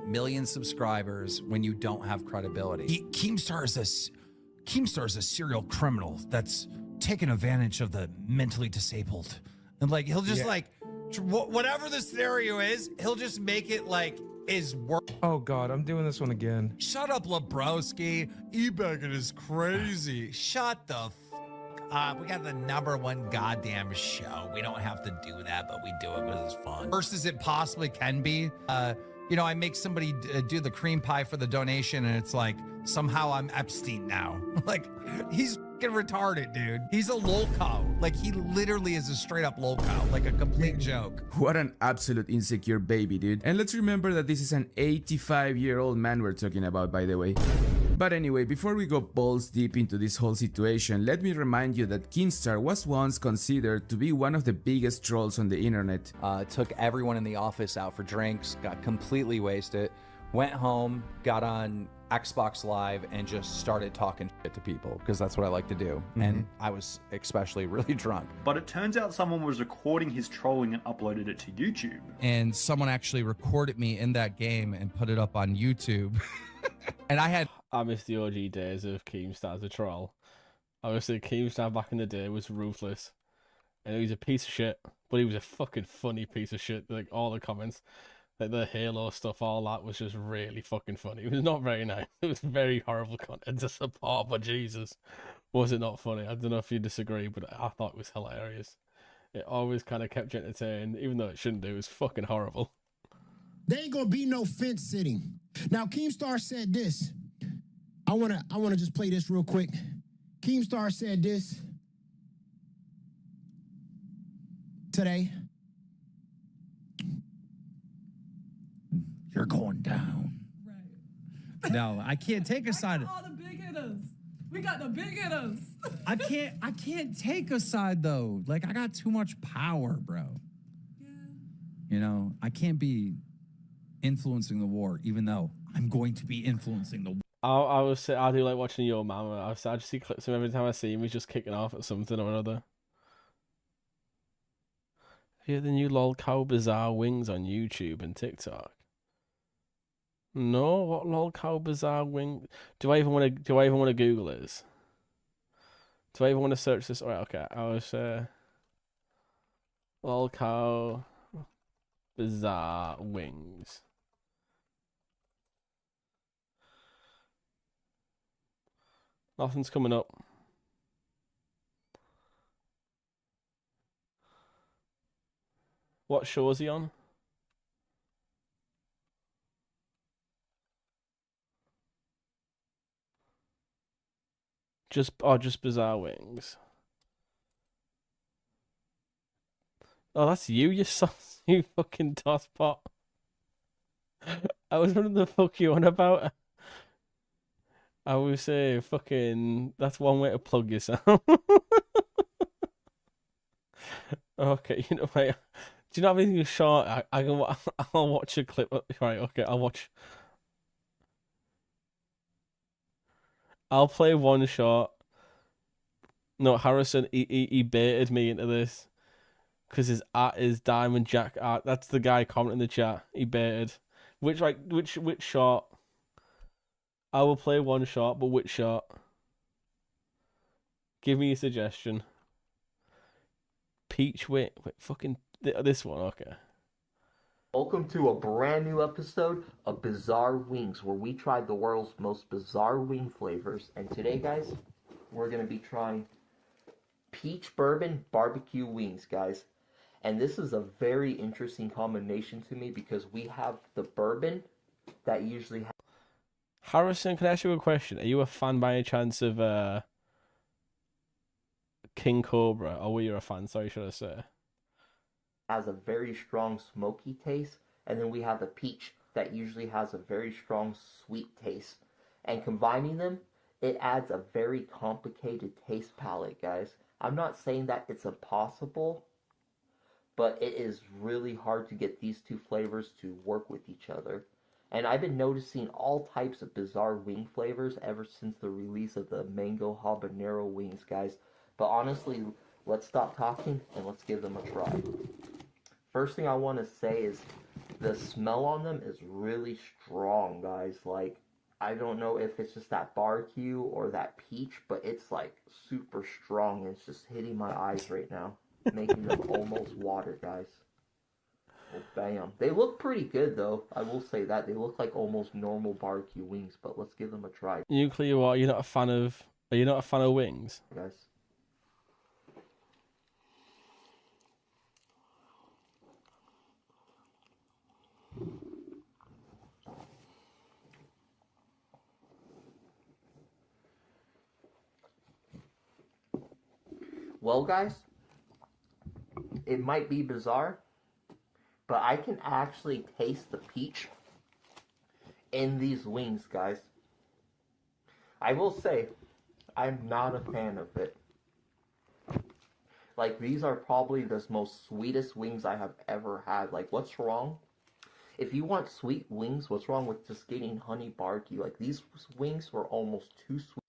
million subscribers when you don't have credibility. Keemstar is a serial criminal that's taken advantage of the mentally disabled. And like, he'll just like, whatever the scenario is, he'll just make it like is work. Oh God, I'm doing this one again. Shut up, Lebrowski. E-bagging is crazy. Shut the up. We got the #1 goddamn show. We don't have to do that, but we do it because it's fun. Worse as it possibly can be. You know, I make somebody do the cream pie for the donation, and it's like, somehow I'm Epstein now. Like, he's fucking retarded, dude. He's a Lolcow. Like, he literally is a straight up Lolcow, like a complete joke. What an absolute insecure baby, dude. And let's remember that this is an 85-year-old man we're talking about, by the way. But anyway, before we go balls deep into this whole situation, let me remind you that Keemstar was once considered to be one of the biggest trolls on the internet. Took everyone in the office out for drinks, got completely wasted, went home, got on Xbox Live and just started talking shit to people because that's what I like to do. And I was especially really drunk. But it turns out someone was recording his trolling and uploaded it to YouTube. And someone actually recorded me in that game and put it up on YouTube. And I miss the OG days of Keemstar as a troll. Obviously, Keemstar back in the day was ruthless. And he was a piece of shit, but he was a fucking funny piece of shit. Like, all the comments, like the Halo stuff, all that was just really fucking funny. It was not very nice. It was very horrible content to support, but Jesus, was it not funny? I don't know if you disagree, but I thought it was hilarious. It always kind of kept you entertained, even though it shouldn't do. It was fucking horrible. There ain't gonna be no fence sitting. Now, Keemstar said this. I wanna just play this real quick. Keemstar said this today. You're going down. No, I can't take a side. All the big hitters. We got the big hitters. I can't take a side though. Like I got too much power, bro. Yeah. You know, I can't be influencing the war, even though I'm going to be influencing the war. I do like watching Yo Mama. I just see clips of him every time I see him. He's just kicking off at something or another. Hear the new Lolcow Bizarre Wings on YouTube and TikTok. No, what Lolcow Bizarre Wing? Do I even want to Google this? Do I even want to search this? Alright, okay. I was Lolcow Bizarre Wings. Nothing's coming up. What show is he on? Just Bizarre Wings. Oh, that's you, you sauce, you fucking tosspot. I was wondering the fuck you on about. I would say fucking. That's one way to plug yourself. Okay, you know, mate. Do you not have anything short? I'll watch a clip. Right, okay, I'll play one shot. No, Harrison, he baited me into this. Because his art is Diamond Jack art. That's the guy commenting in the chat. He baited. Which shot? I will play one shot, but which shot? Give me a suggestion. Peach, wait, fucking this one, okay. Welcome to a brand new episode of Bizarre Wings, where we tried the world's most bizarre wing flavors. And today, guys, we're going to be trying peach bourbon barbecue wings, guys. And this is a very interesting combination to me because we have the bourbon that usually has... Harrison, can I ask you a question? Are you a fan by any chance of King Cobra? Or were you a fan? Sorry, should I say? Has a very strong smoky taste, and then we have the peach that usually has a very strong sweet taste. And combining them, it adds a very complicated taste palette, guys. I'm not saying that it's impossible, but it is really hard to get these two flavors to work with each other. And I've been noticing all types of bizarre wing flavors ever since the release of the mango habanero wings, guys. But honestly, let's stop talking and let's give them a try. First thing I want to say is the smell on them is really strong, guys. Like, I don't know if it's just that barbecue or that peach, but it's like super strong. It's just hitting my eyes right now, making them almost water, guys. Oh, bam. They look pretty good, though. I will say that. They look like almost normal barbecue wings, but let's give them a try. Nuclear, what? Are you not a fan of wings? Guys. Well, guys, it might be bizarre, but I can actually taste the peach in these wings, guys. I will say, I'm not a fan of it. Like, these are probably the most sweetest wings I have ever had. Like, what's wrong If you want sweet wings, what's wrong with just getting honey barbecue? Like, these wings were almost too sweet.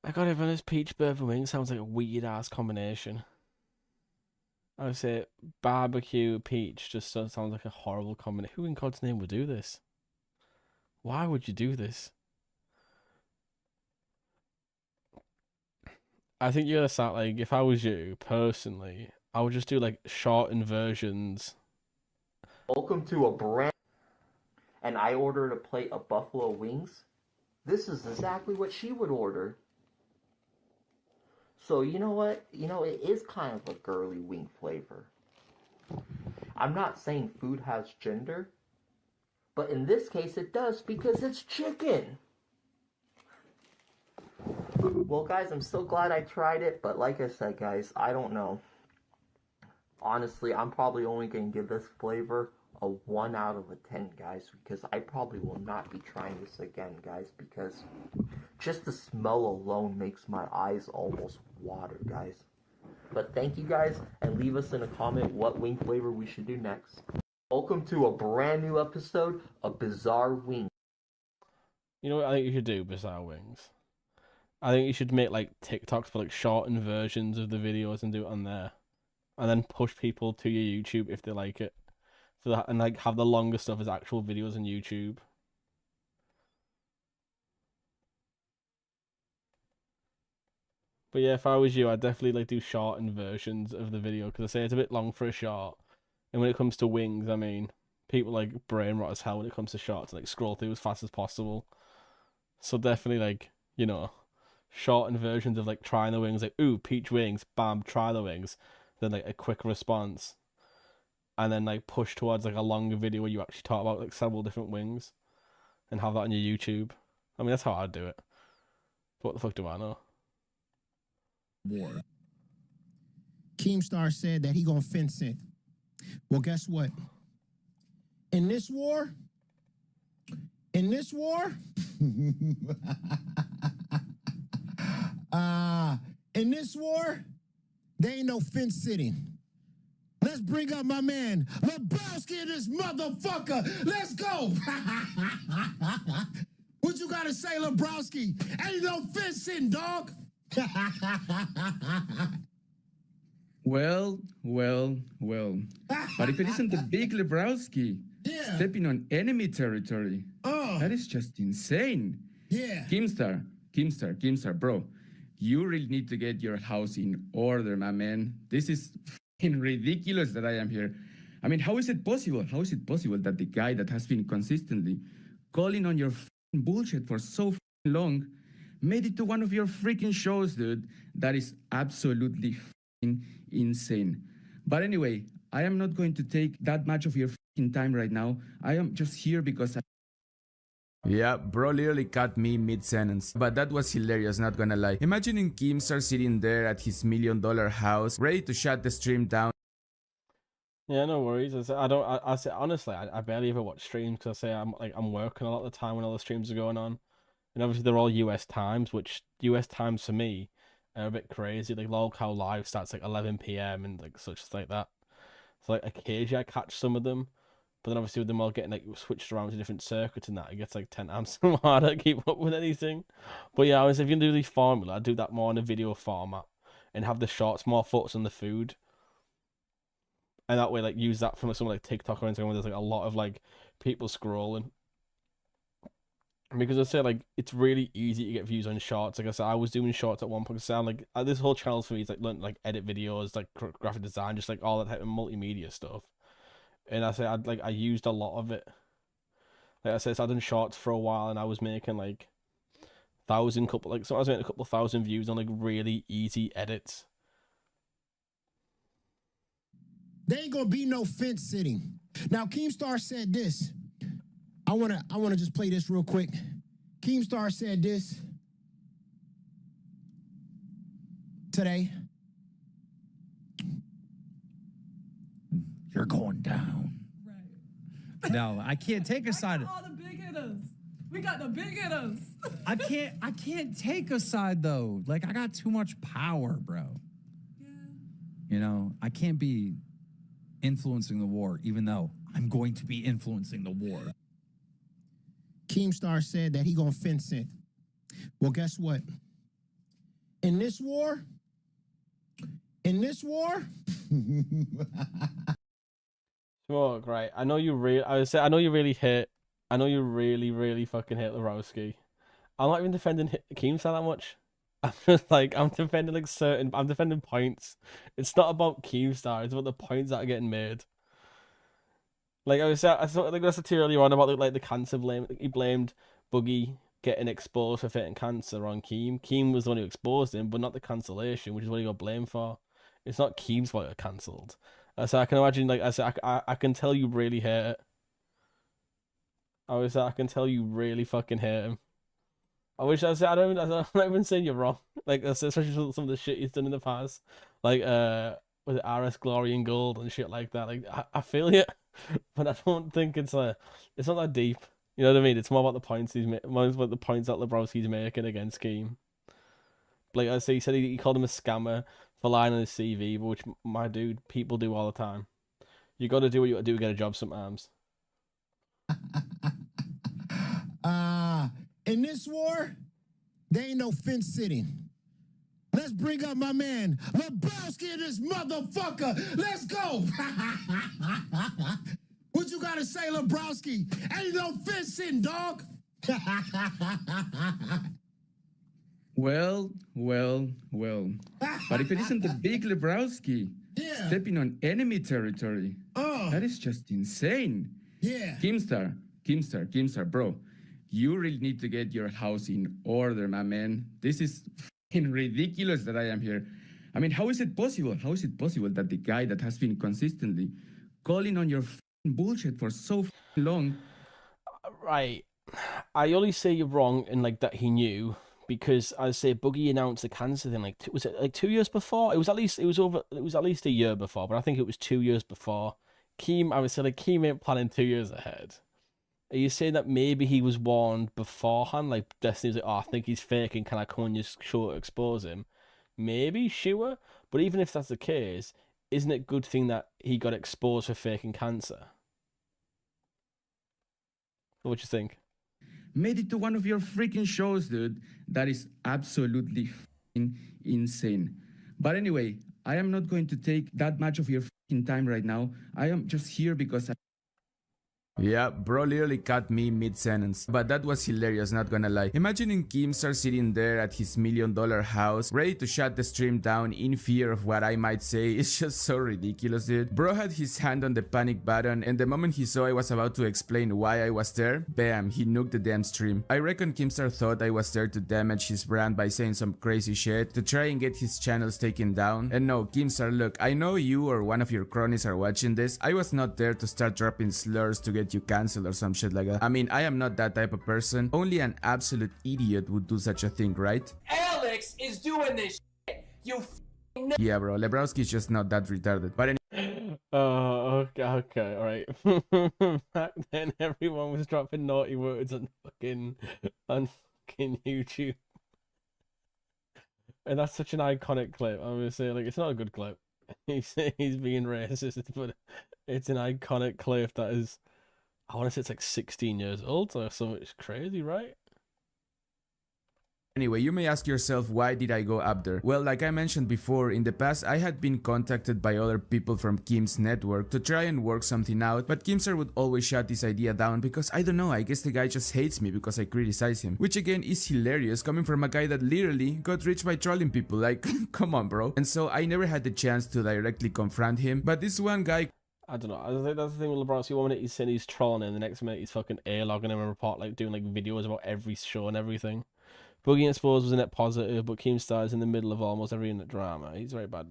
I got it, when this peach bourbon wing sounds like a weird ass combination. I would say barbecue peach just sounds like a horrible combination. Who in God's name would do this? Why would you do this? I think you're start like, if I was you personally, I would just do like shortened versions. Welcome to a brand. And I ordered a plate of buffalo wings. This is exactly what she would order. So you know what? You know, it is kind of a girly wing flavor. I'm not saying food has gender, but in this case it does because it's chicken. Well, guys, I'm so glad I tried it, but like I said, guys, I don't know. Honestly, I'm probably only going to give this flavor a 1 out of 10, guys, because I probably will not be trying this again, guys, because just the smell alone makes my eyes almost water, guys. But thank you, guys, and leave us in a comment what wing flavor we should do next. Welcome to a brand new episode of Bizarre Wings. You know what I think you should do, Bizarre Wings? I think you should make like TikToks for like shortened versions of the videos and do it on there. And then push people to your YouTube if they like it. For that, and like have the longer stuff as actual videos on YouTube. But yeah, if I was you, I'd definitely like do shortened versions of the video, because I say it's a bit long for a short. And when it comes to wings, I mean, people like brain rot as hell when it comes to shorts, and like scroll through as fast as possible. So definitely like, you know, shortened versions of like trying the wings, like, ooh, peach wings, bam, try the wings. Then like a quick response. And then like push towards like a longer video where you actually talk about like several different wings. And have that on your YouTube. I mean, that's how I'd do it. But what the fuck do I know? War. Keemstar said that he gonna fence it. Well, guess what? In this war, in this war, there ain't no fence sitting. Let's bring up my man, Lebrowski, and this motherfucker. Let's go. What you gotta say, Lebrowski? Ain't no fence sitting, dog. Well. But if it isn't the big Lebrowski stepping on enemy territory, that is just insane. Yeah. Keemstar, bro. You really need to get your house in order, my man. This is fucking ridiculous that I am here. I mean, how is it possible? How is it possible that the guy that has been consistently calling on your fucking bullshit for so fucking long made it to one of your freaking shows, dude? That is absolutely fucking insane. But anyway, I am not going to take that much of your fucking time right now. I am just here because Yeah, bro literally cut me mid-sentence. But that was hilarious, not gonna lie. Imagining Keemstar sitting there at his $1 million house, ready to shut the stream down. Yeah, no worries. I say honestly, I barely ever watch streams, because I say I'm working a lot of the time when all the streams are going on. And obviously they're all US times, which US times for me are a bit crazy. Like Lolcow Live starts like 11 PM and like such like that. So like occasionally I catch some of them. But then obviously with them all getting like switched around to different circuits and that, it gets like 10 times harder to keep up with anything. But yeah, if you're gonna do the formula, I'd do that more in a video format and have the shorts more focused on the food. And that way, like, use that from something like TikTok or Instagram where there's like a lot of like people scrolling. Because I say like it's really easy to get views on shorts. Like I said, I was doing shorts at one point. So I'm like, this whole channel for me is like learn like edit videos, like graphic design, just like all that type of multimedia stuff. And I say I used a lot of it. Like I said, so I done shorts for a while, and I was making like so I was making a couple thousand views on like really easy edits. There ain't gonna be no fence sitting. Now, Keemstar said this. I wanna just play this real quick. Keemstar said this today. You're going down. Right. No, I can't take a side. All the big hitters. We got the big hitters. I can't take a side though. Like, I got too much power, bro. Yeah. You know, I can't be influencing the war, even though I'm going to be influencing the war. Keemstar said that he gonna fence it. Well, guess what? In this war, Smoke, right? I know you really. I would say I know you really hate. I know you really fucking hate Lebrowski. I'm not even defending Keemstar that much. I'm just like I'm defending like certain. I'm defending points. It's not about Keemstar. It's about the points that are getting made. Like I thought like that's too earlier on about like the cancer blame. He blamed Boogie getting exposed for faking cancer on Keem. Keem was the one who exposed him, but not the cancellation, which is what he got blamed for. It's not Keem's fault it got cancelled. So I can imagine, like I said, I can tell you really hate it. I can tell you really fucking hate him. I wish I said I'm not even saying you're wrong. Like especially some of the shit he's done in the past, like with RS Glory and Gold and shit like that. Like I feel it, but I don't think it's not that deep. You know what I mean? It's more about the points more about the points that Lebrowski's making against Keem. Like I say, he said he called him a scammer for lying on his CV, which my dude, people do all the time. You got to do what you got to do to get a job sometimes. In this war, there ain't no fence sitting. Let's bring up my man, Lebrowski and this motherfucker. Let's go. What you gotta say, Lebrowski? Ain't no fence sitting, dog. Well. But if it isn't the big Lebrowski stepping on enemy territory, that is just insane. Yeah. Keemstar, bro. You really need to get your house in order, my man. This is fucking ridiculous that I am here. I mean, how is it possible? How is it possible that the guy that has been consistently calling on your bullshit for so long? Right. I only say you're wrong in like that he knew because I say Boogie announced the cancer thing like was it like 2 years before? It was at least a year before, but I think it was 2 years before. I would say like Keem ain't planning 2 years ahead. Are you saying that maybe he was warned beforehand? Like Destiny's like, oh, I think he's faking. Can I come on your show to expose him? Maybe, sure. But even if that's the case, isn't it a good thing that he got exposed for faking cancer? What do you think? Made it to one of your freaking shows, dude. That is absolutely insane. But anyway, I am not going to take that much of your freaking time right now. I am just here because Yeah, bro literally cut me mid-sentence. But that was hilarious, not gonna lie. Imagining Keemstar sitting there at his $1 million house, ready to shut the stream down in fear of what I might say is just so ridiculous, dude. Bro had his hand on the panic button, and the moment he saw I was about to explain why I was there, bam, he nuked the damn stream. I reckon Keemstar thought I was there to damage his brand by saying some crazy shit, to try and get his channels taken down. And no, Keemstar, look, I know you or one of your cronies are watching this. I was not there to start dropping slurs to get you cancelled or some shit like that. I mean, I am not that type of person. Only an absolute idiot would do such a thing, right? Alex is doing this shit. You Yeah, bro, Lebrowski is just not that retarded. But Oh, okay, alright. Back then, everyone was dropping naughty words on fucking YouTube. And that's such an iconic clip. I'm gonna say, like, it's not a good clip. He's being racist, but it's an iconic clip that is, I want to say it's like 16 years old or something. It's crazy, right? anyway, you may ask yourself, why did I go up there? Well, like I mentioned before, in the past I had been contacted by other people from Keem's network to try and work something out, but Keemstar would always shut this idea down because I don't know, I guess the guy just hates me because I criticize him, which again is hilarious coming from a guy that literally got rich by trolling people, like come on bro. And so I never had the chance to directly confront him, but this one guy, I don't know. I think that's the thing with Lebrowski. One minute he's saying he's trolling, and the next minute he's fucking A-logging him and report, like doing like videos about every show and everything. Boogie and Spores was a net positive, but Keemstar is in the middle of almost every net drama. He's very bad.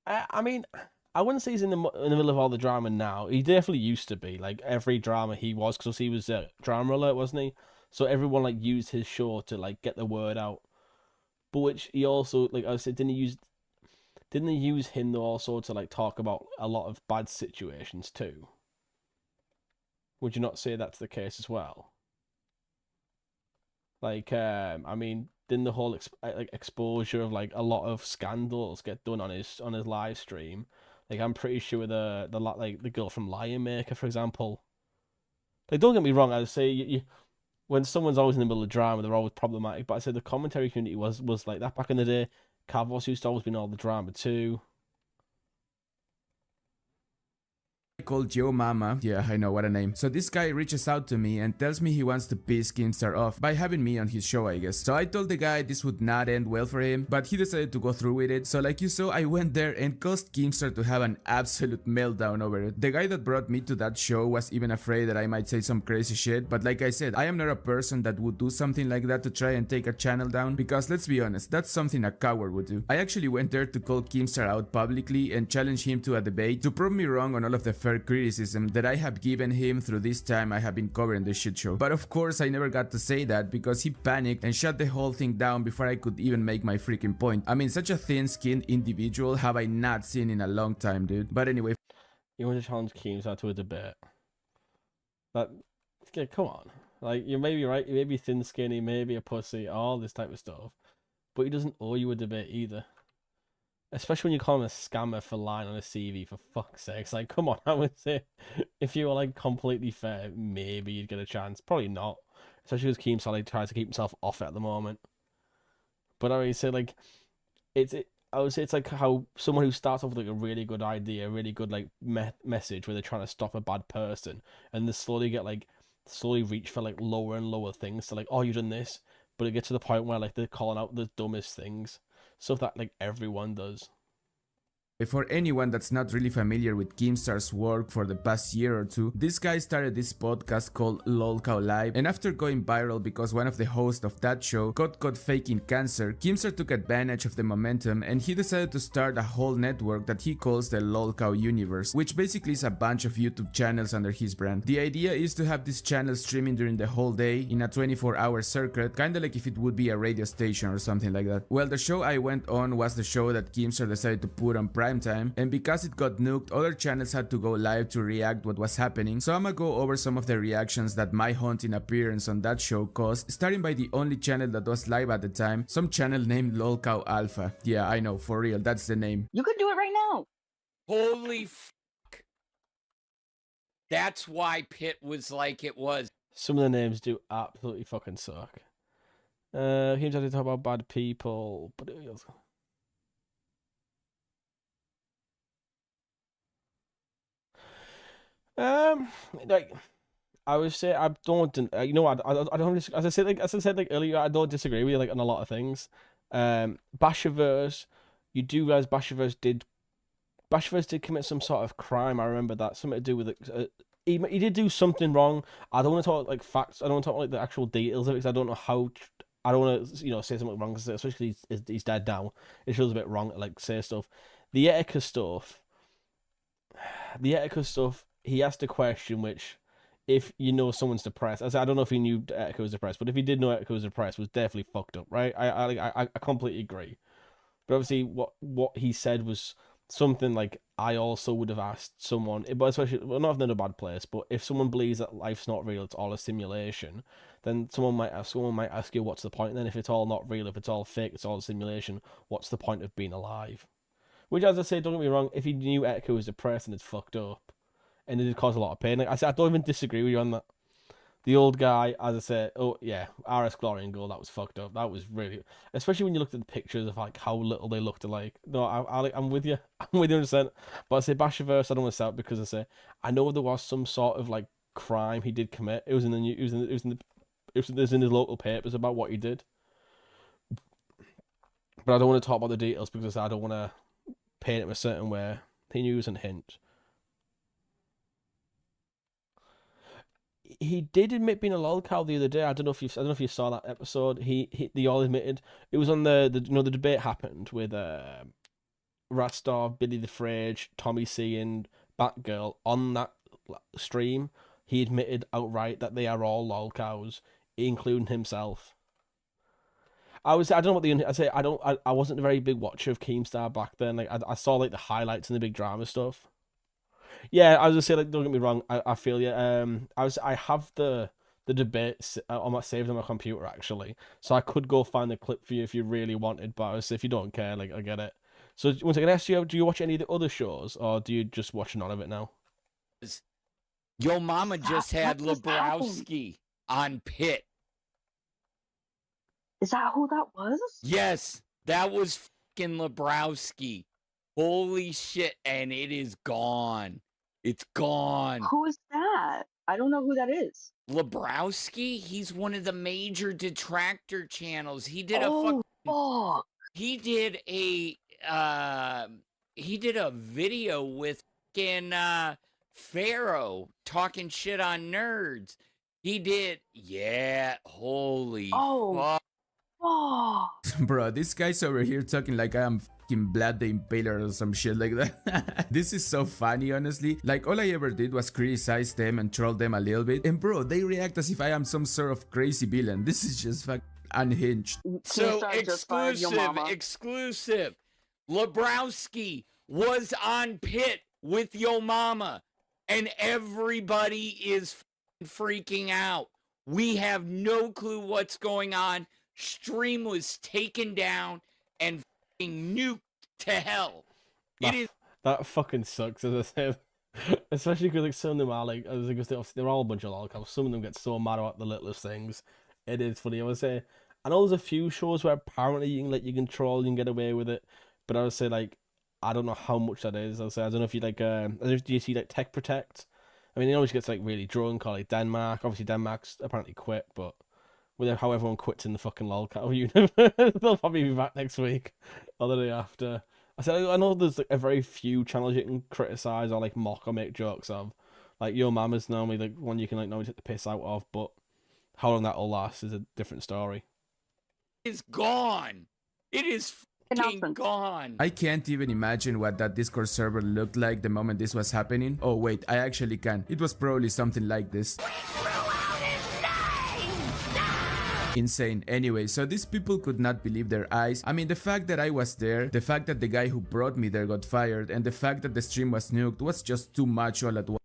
I mean, I wouldn't say he's in the middle of all the drama now. He definitely used to be. Like every drama he was, because he was Drama Alert, wasn't he? So everyone like used his show to like get the word out. But which he also, like I said, didn't they use him though also to like talk about a lot of bad situations too? Would you not say that's the case as well? Like, I mean, didn't the whole exposure of like a lot of scandals get done on his live stream? Like I'm pretty sure like the girl from Lion Maker, for example. Like don't get me wrong, I would say when someone's always in the middle of drama, they're always problematic. But I said the commentary community was like that back in the day. Cavos used to always be in all the drama too. Called Joe Mama. Yeah, I know, what a name. So this guy reaches out to me and tells me he wants to piss Keemstar off by having me on his show, I guess. So I told the guy this would not end well for him, but he decided to go through with it. So like you saw, I went there and caused Keemstar to have an absolute meltdown over it. The guy that brought me to that show was even afraid that I might say some crazy shit, but like I said, I am not a person that would do something like that to try and take a channel down, because let's be honest, that's something a coward would do. I actually went there to call Keemstar out publicly and challenge him to a debate to prove me wrong on all of the fair criticism that I have given him through this time I have been covering the shit show. But of course I never got to say that because he panicked and shut the whole thing down before I could even make my freaking point. I mean, such a thin-skinned individual have I not seen in a long time, dude. But anyway. You want to challenge Keemstar to a debate? But yeah, come on. Like, you may be right, you may be thin-skinned, you may be a pussy, all this type of stuff. But he doesn't owe you a debate either. Especially when you call him a scammer for lying on a CV, for fuck's sakes. Like, come on, I would say, if you were, like, completely fair, maybe you'd get a chance. Probably not. Especially because Keemstar, like, tries to keep himself off it at the moment. But I would say, like, I would say it's like how someone who starts off with, like, a really good idea, a really good, like, message where they're trying to stop a bad person, and they slowly reach for, like, lower and lower things. So, like, oh, you've done this. But it gets to the point where, like, they're calling out the dumbest things. Stuff that, like, everyone does. For anyone that's not really familiar with Keemstar's work for the past year or two, this guy started this podcast called Lolcow Live, and after going viral because one of the hosts of that show got caught faking cancer, Keemstar took advantage of the momentum and he decided to start a whole network that he calls the Lolcow Universe, which basically is a bunch of YouTube channels under his brand. The idea is to have this channel streaming during the whole day in a 24-hour circuit, kinda like if it would be a radio station or something like that. Well, the show I went on was the show that Keemstar decided to put on prime time, and because it got nuked, other channels had to go live to react what was happening. So I'ma go over some of the reactions that my haunting appearance on that show caused, starting by the only channel that was live at the time, some channel named Lolcow Alpha. Yeah, I know, for real, that's the name. You could do it right now. Holy fuck. That's why Pitt was like it was. Some of the names do absolutely fucking suck. He tried to talk about bad people, but it was... like, I would say I don't, you know what, I don't, as I said like earlier, I don't disagree with you, like, on a lot of things. Basherverse, Basherverse did commit some sort of crime. I remember that, something to do with it. He did do something wrong. I don't want to talk like facts. I don't want to talk like the actual details of it because I don't know how. I don't want to, say something wrong, especially he's dead now. It feels a bit wrong to, like, say stuff. The Etika stuff. He asked a question which, if you know someone's depressed, I don't know if he knew Etika was depressed, but if he did know Etika was depressed, was definitely fucked up, right? I completely agree. But obviously, what he said was something like, I also would have asked someone, but especially, well, not if they're in a bad place, but if someone believes that life's not real, it's all a simulation, then someone might ask you, what's the point then? If it's all not real, if it's all fake, it's all a simulation, what's the point of being alive? Which, as I say, don't get me wrong, if he knew Etika was depressed and it's fucked up, and it did cause a lot of pain, like I said, I don't even disagree with you on that. The old guy, as I said, oh yeah, RS Glory and Gold, that was fucked up. That was really, especially when you looked at the pictures of, like, how little they looked alike. No, I'm with you. I'm with you 100%. But I say Basherverse, I don't want to say it because I say I know there was some sort of, like, crime he did commit. It was in his local papers about what he did. But I don't want to talk about the details because I don't want to paint it a certain way. He knew and hint. He did admit being a lolcow the other day. I don't know if you saw that episode. They all admitted it was on the debate happened with Rastov, Billy the Fridge, Tommy C, and Batgirl on that stream. He admitted outright that they are all lolcows, including himself. I don't know what I wasn't a very big watcher of Keemstar back then. Like I saw, like, the highlights and the big drama stuff. Yeah, I was gonna say, like, don't get me wrong, I feel you. I have the debate on my saved on my computer actually, so I could go find the clip for you if you really wanted. But if you don't care, like, I get it. So once again, ask you, do you watch any of the other shows, or do you just watch none of it now? Yo Mama just had What just happened? Lebrowski on Pit. Is that who that was? Yes, that was fucking Lebrowski. Holy shit, and it is gone. It's gone. Who is that? I don't know who that is. Lebrowski, he's one of the major detractor channels. He did Oh, fuck. he did a video with fucking Pharaoh talking shit on nerds. He did, yeah, holy fuck. Bro, this guy's over here talking like I am fucking Vlad the Impaler or some shit like that. This is so funny, honestly. Like, all I ever did was criticize them and troll them a little bit. And bro, they react as if I am some sort of crazy villain. This is just fucking unhinged. So exclusive. Lebrowski was on Pit with Yo Mama, and everybody is freaking out. We have no clue what's going on. Stream was taken down and nuked to hell. That fucking sucks, as I said. Especially because like some of them are like, they're all a bunch of lolcows. Some of them get so mad about the littlest things. It is funny. I would say, I know there's a few shows where apparently you can troll, you can get away with it, but I would say like, I don't know how much that is. I don't know if you like, I don't know if do you see like Tech Protect? I mean, he always gets like really drunk, or like Denmark. Obviously, Denmark's apparently quit, but with how everyone quits in the fucking Lolcow universe, they'll probably be back next week or the day after. I know there's like a very few channels you can criticize or like mock or make jokes of. Like Yo Mama's normally like one you can like normally take the piss out of, but how long that'll last is a different story. It's gone. It is fucking gone. I can't even imagine what that Discord server looked like the moment this was happening. Oh wait, I actually can. It was probably something like this. Insane. Anyway, so these people could not believe their eyes. I mean, the fact that I was there, the fact that the guy who brought me there got fired, and the fact that the stream was nuked was just too much all at once.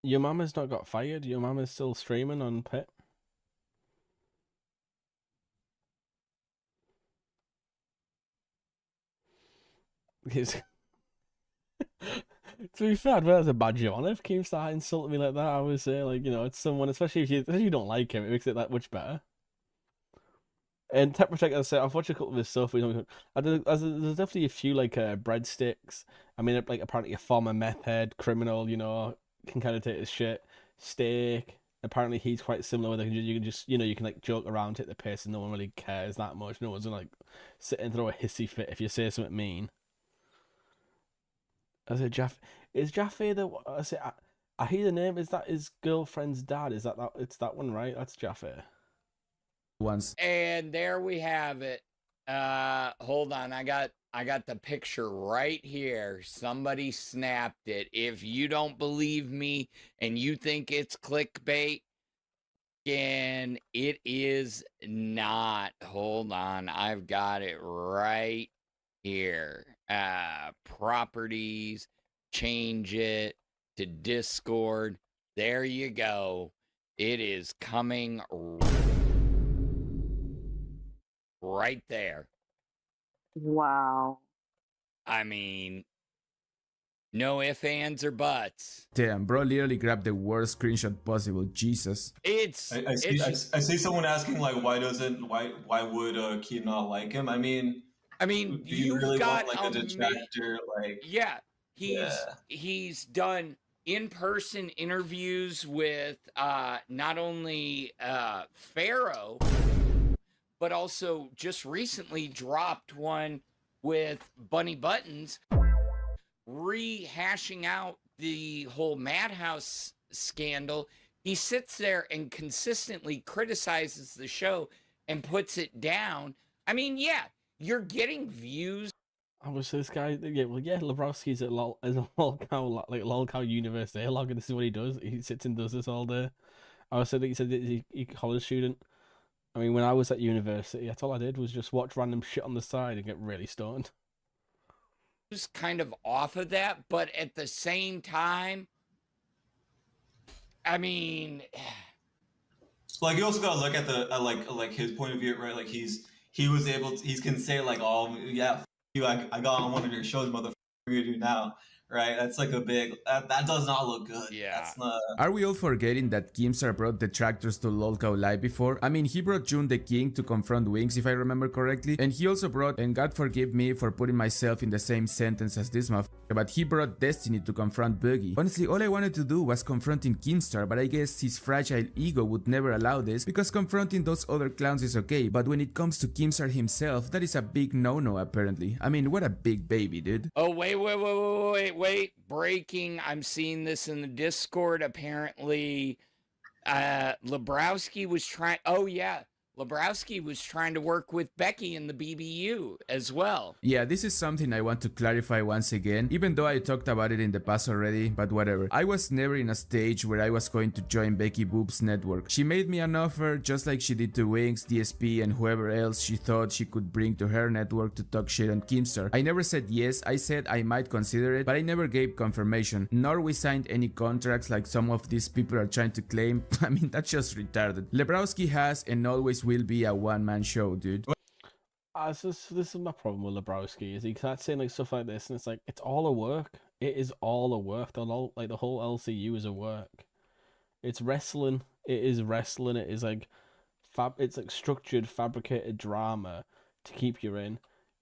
Your Mama's not got fired? Your Mama's still streaming on Pit? To be fair, that's a badge on. If Keemstar insulted me like that, I would say, like, you know, it's someone, especially if you don't like him, it makes it that much better. And Tech Protect, as I said, I've watched a couple of his stuff. There's definitely a few, like, breadsticks. I mean, like, apparently a former meth head, criminal, you know, can kind of take his shit. Steak. Apparently he's quite similar, where you can just, you know, you can, like, joke around, take the piss, and no one really cares that much. No one's gonna, like, sit and throw a hissy fit if you say something mean. I said, is Jaffe the? I hear the name. Is that his girlfriend's dad? Is that it's that one, right? That's Jaffe. Once. And there we have it. Hold on, I got the picture right here. Somebody snapped it. If you don't believe me and you think it's clickbait, again, it is not. Hold on, I've got it right here. Properties, change it to Discord. There you go. It is coming right there. Wow. I mean, no ifs, ands, or buts. Damn, bro literally grabbed the worst screenshot possible. Jesus. I see someone asking like, why would Keem not like him? I mean, you've really got want, like, a detractor, like, yeah, he's done in-person interviews with not only Pharaoh, but also just recently dropped one with Bunny Buttons, rehashing out the whole Madhouse scandal. He sits there and consistently criticizes the show and puts it down. I mean, yeah, you're getting views. I was this guy. Yeah, Lebrowski's at Lolcow University. A-Logging, this is what he does. He sits and does this all day. He said he's a college student. I mean, when I was at university, that's all I did was just watch random shit on the side and get really stoned. Kind of off of that, but at the same time, I mean, like, you also gotta look at the like his point of view, right? Like he can say like, oh yeah, I got on one of your shows, motherfucker. You do now, right? That's like a big. That does not look good. Yeah. That's not. Are we all forgetting that Keemstar brought detractors to Lolcow Live before? I mean, he brought June the King to confront Wings, if I remember correctly, and he also brought, and God forgive me for putting myself in the same sentence as this motherfucker, but he brought Destiny to confront Boogie. Honestly, all I wanted to do was confronting Keemstar, but I guess his fragile ego would never allow this, because confronting those other clowns is okay, but when it comes to Keemstar himself, that is a big no-no apparently. I mean, what a big baby, dude. Oh, wait. Breaking. I'm seeing this in the Discord. Apparently, Lebrowski was trying. Oh, yeah. Lebrowski was trying to work with Becky in the BBU as well. Yeah, this is something I want to clarify once again, even though I talked about it in the past already, but whatever. I was never in a stage where I was going to join Becky Boop's network. She made me an offer just like she did to Wings, DSP, and whoever else she thought she could bring to her network to talk shit on Keemstar. I never said yes, I said I might consider it, but I never gave confirmation, nor we signed any contracts like some of these people are trying to claim. I mean, that's just retarded. Lebrowski has and always will be a one-man show, dude. This is my problem with Lebrowski, is he starts saying like stuff like this, and it's like, it's all a work. It is all a work. The whole LCU is a work. It's wrestling. It is wrestling. It is like it's like structured, fabricated drama to keep you in.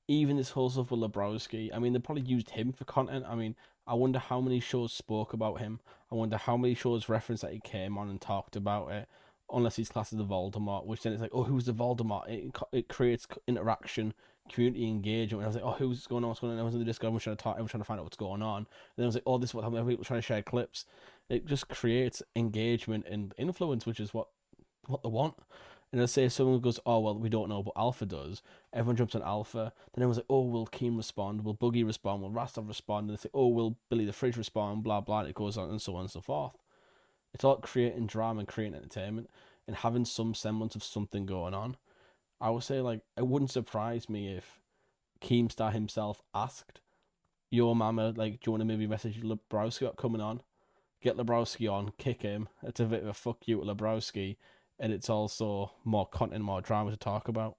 Even this whole stuff with Lebrowski, I mean, they probably used him for content. I mean, I wonder how many shows spoke about him. I wonder how many shows referenced that he came on and talked about it. Unless he's classed as the Voldemort, which then it's like, oh, who's the Voldemort? It creates interaction, community engagement. And I was like, oh, who's going on? What's going on? Everyone's in the Discord, everyone's trying to talk, everyone's trying to find out what's going on. And then I was like, oh, this is what happened. People trying to share clips. It just creates engagement and influence, which is what they want. And let's say someone goes, oh, well, we don't know, but Alpha does. Everyone jumps on Alpha. Then everyone's like, oh, will Keem respond? Will Boogie respond? Will Rastov respond? And they say, oh, will Billy the Fridge respond? Blah, blah. And it goes on and so on and so forth. It's all creating drama and creating entertainment and having some semblance of something going on. I would say, like, it wouldn't surprise me if Keemstar himself asked Your Mama, like, do you want to maybe message Lebrowski coming on? Get Lebrowski on, kick him. It's a bit of a fuck you to Lebrowski, and it's also more content, more drama to talk about.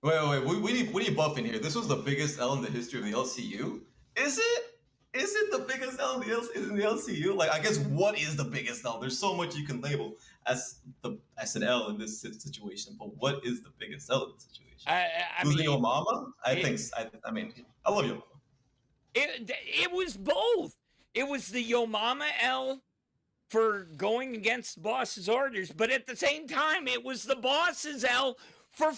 Wait. We need buffing here. This was the biggest L in the history of the LCU. Is it? Is it the biggest L in the LCU? Like, I guess what is the biggest L? There's so much you can label as an L in this situation, but what is the biggest L in this situation? I Losing mean, your mama? I mean, I love your mama. It was both. It was the Yo Mama L for going against the boss's orders, but at the same time, it was the boss's L for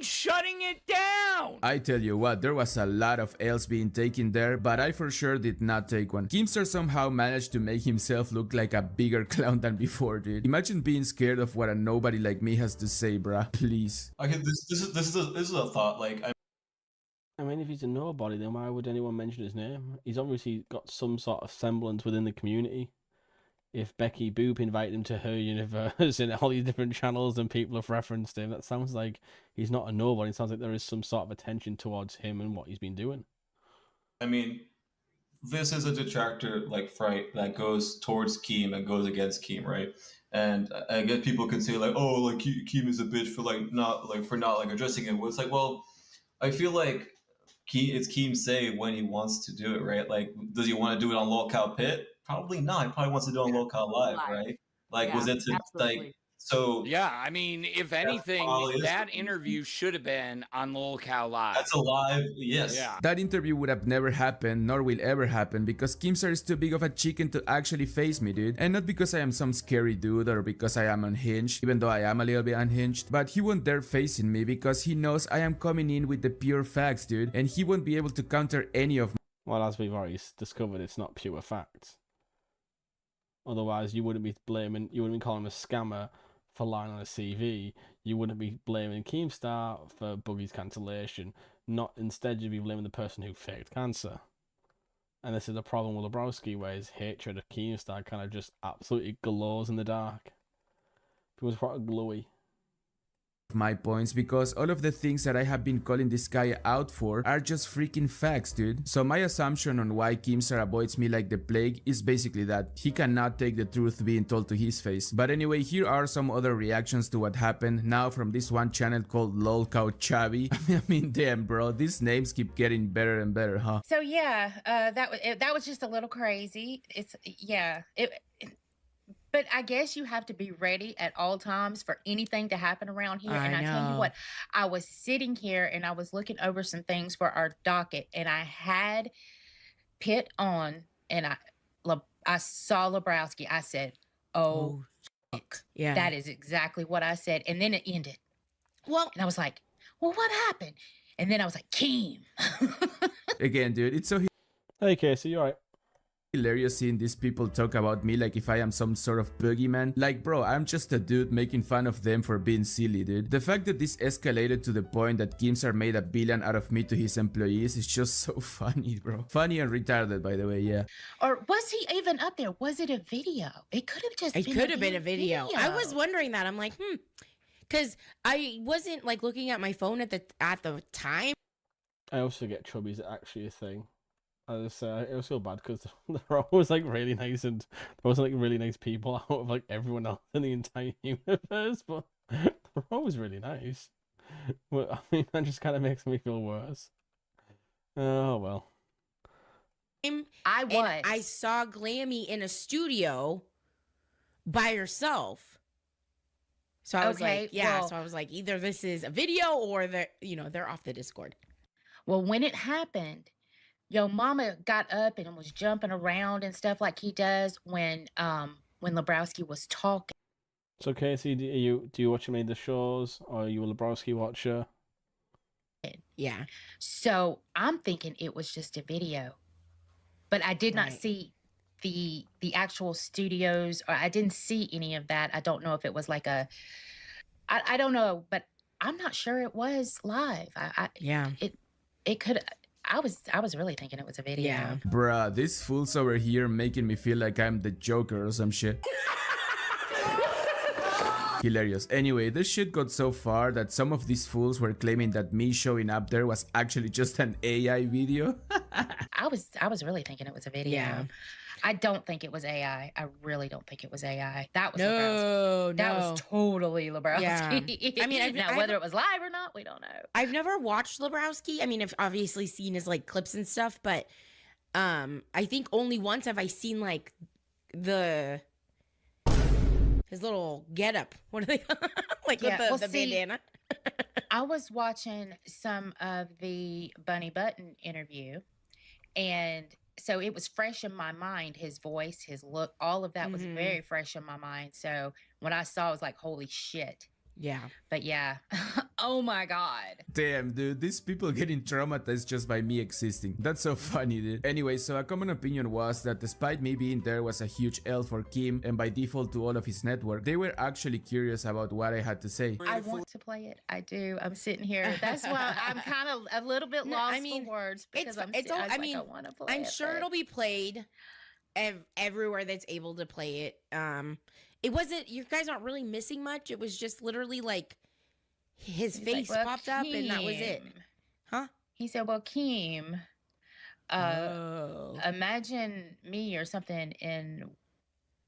shutting it down. I tell you what, there was a lot of L's being taken there, but I for sure did not take one. Keemstar somehow managed to make himself look like a bigger clown than before, dude. Imagine being scared of what a nobody like me has to say, bruh. Please. Okay, this is a thought. Like, I mean, if he's a nobody, then why would anyone mention his name? He's obviously got some sort of semblance within the community. If Becky Boop invited him to her universe and all these different channels and people have referenced him, that sounds like he's not a nobody. It sounds like there is some sort of attention towards him and what he's been doing. I mean, this is a detractor like Fright that goes towards Keem and goes against Keem, right? And I guess people can say like, oh, like Keem is a bitch for not addressing it. Well, it's like, well, I feel like it's Keem's say when he wants to do it, right? Like, does he want to do it on Lolcow Pit? Probably not. He probably wants to do it on Lolcow Live, right? Like, was it to like? So yeah, I mean, if anything, that interview should have been on Lolcow Live. That's a live, yes. Yeah. That interview would have never happened, nor will ever happen, because Keemstar is too big of a chicken to actually face me, dude. And not because I am some scary dude or because I am unhinged, even though I am a little bit unhinged, but he won't dare facing me because he knows I am coming in with the pure facts, dude, and he won't be able to counter any of Well, as we've already discovered, it's not pure facts. Otherwise, you wouldn't be calling him a scammer for lying on a CV. You wouldn't be blaming Keemstar for Boogie's cancellation. Instead, you'd be blaming the person who faked cancer. And this is the problem with Lebrowski, where his hatred of Keemstar kind of just absolutely glows in the dark. It was quite glowy. my points because all of the things that I have been calling this guy out for are just freaking facts, dude. So my assumption on why Keemstar avoids me like the plague is basically that he cannot take the truth being told to his face. But anyway, here are some other reactions to what happened now from this one channel called Lolcow Chavi. I mean, damn, bro, these names keep getting better and better, huh? So yeah, that was just a little crazy. But I guess you have to be ready at all times for anything to happen around here. And I tell you what, I was sitting here and I was looking over some things for our docket, and I had Pitt on, and I saw Lebrowski. I said, "Oh, fuck. Yeah. That is exactly what I said." And then it ended. Well, and I was like, "Well, what happened?" And then I was like, "Keem." Again, dude, it's so Hey, Casey, you alright? hilarious seeing these people talk about me like if I am some sort of boogeyman. Like, bro, I'm just a dude making fun of them for being silly, dude. The fact that this escalated to the point that Keemstar made a villain out of me to his employees is just so funny, bro. Funny and retarded, by the way, yeah. Or was he even up there? Was it a video? It could have just It been could have been a video. I was video. wondering that. I'm like, because I wasn't like looking at my phone at the time. I also get chubbies actually a thing. I just it was so bad because they're always like really nice, and there was like really nice people out of like everyone else in the entire universe, but they're always really nice. But I mean, that just kind of makes me feel worse. Oh well. I saw Glammy in a studio by herself. So I was like, yeah. So I was like, either this is a video or they're off the Discord. Well, when it happened, your mama got up and was jumping around and stuff like he does when Lebrowski was talking. So Casey, do you watch any of the shows, or are you a Lebrowski watcher? Yeah. So I'm thinking it was just a video, but I did not see the actual studios, or I didn't see any of that. I don't know if it was like I don't know, but I'm not sure it was live. It could. I was really thinking it was a video. Yeah. Bruh, these fools over here making me feel like I'm the Joker or some shit. Hilarious. Anyway, this shit got so far that some of these fools were claiming that me showing up there was actually just an AI video. I was really thinking it was a video. Yeah. I don't think it was AI. I really don't think it was AI. That was No, Lebrowski. That was totally Lebrowski. Yeah. I mean, whether it was live or not, we don't know. I've never watched Lebrowski. I mean, I've obviously seen his like clips and stuff, but I think only once have I seen like his little getup. What are they like with the bandana? I was watching some of the Bunny Button interview, and so it was fresh in my mind. His voice, his look, all of that was very fresh in my mind. So when I saw it, I was like, holy shit. Yeah. But yeah. Oh my God. Damn, dude, these people getting traumatized just by me existing. That's so funny, dude. Anyway, so a common opinion was that despite me being there was a huge L for Kim, and by default to all of his network, they were actually curious about what I had to say. I want to play it. I do. I'm sitting here. That's why I'm kind of a little bit lost for words, because I want to play it. I'm sure it'll be played everywhere that's able to play it. It wasn't, you guys aren't really missing much. It was just literally like his face popped up and that was it. Huh? He said, well, Keem, imagine me or something in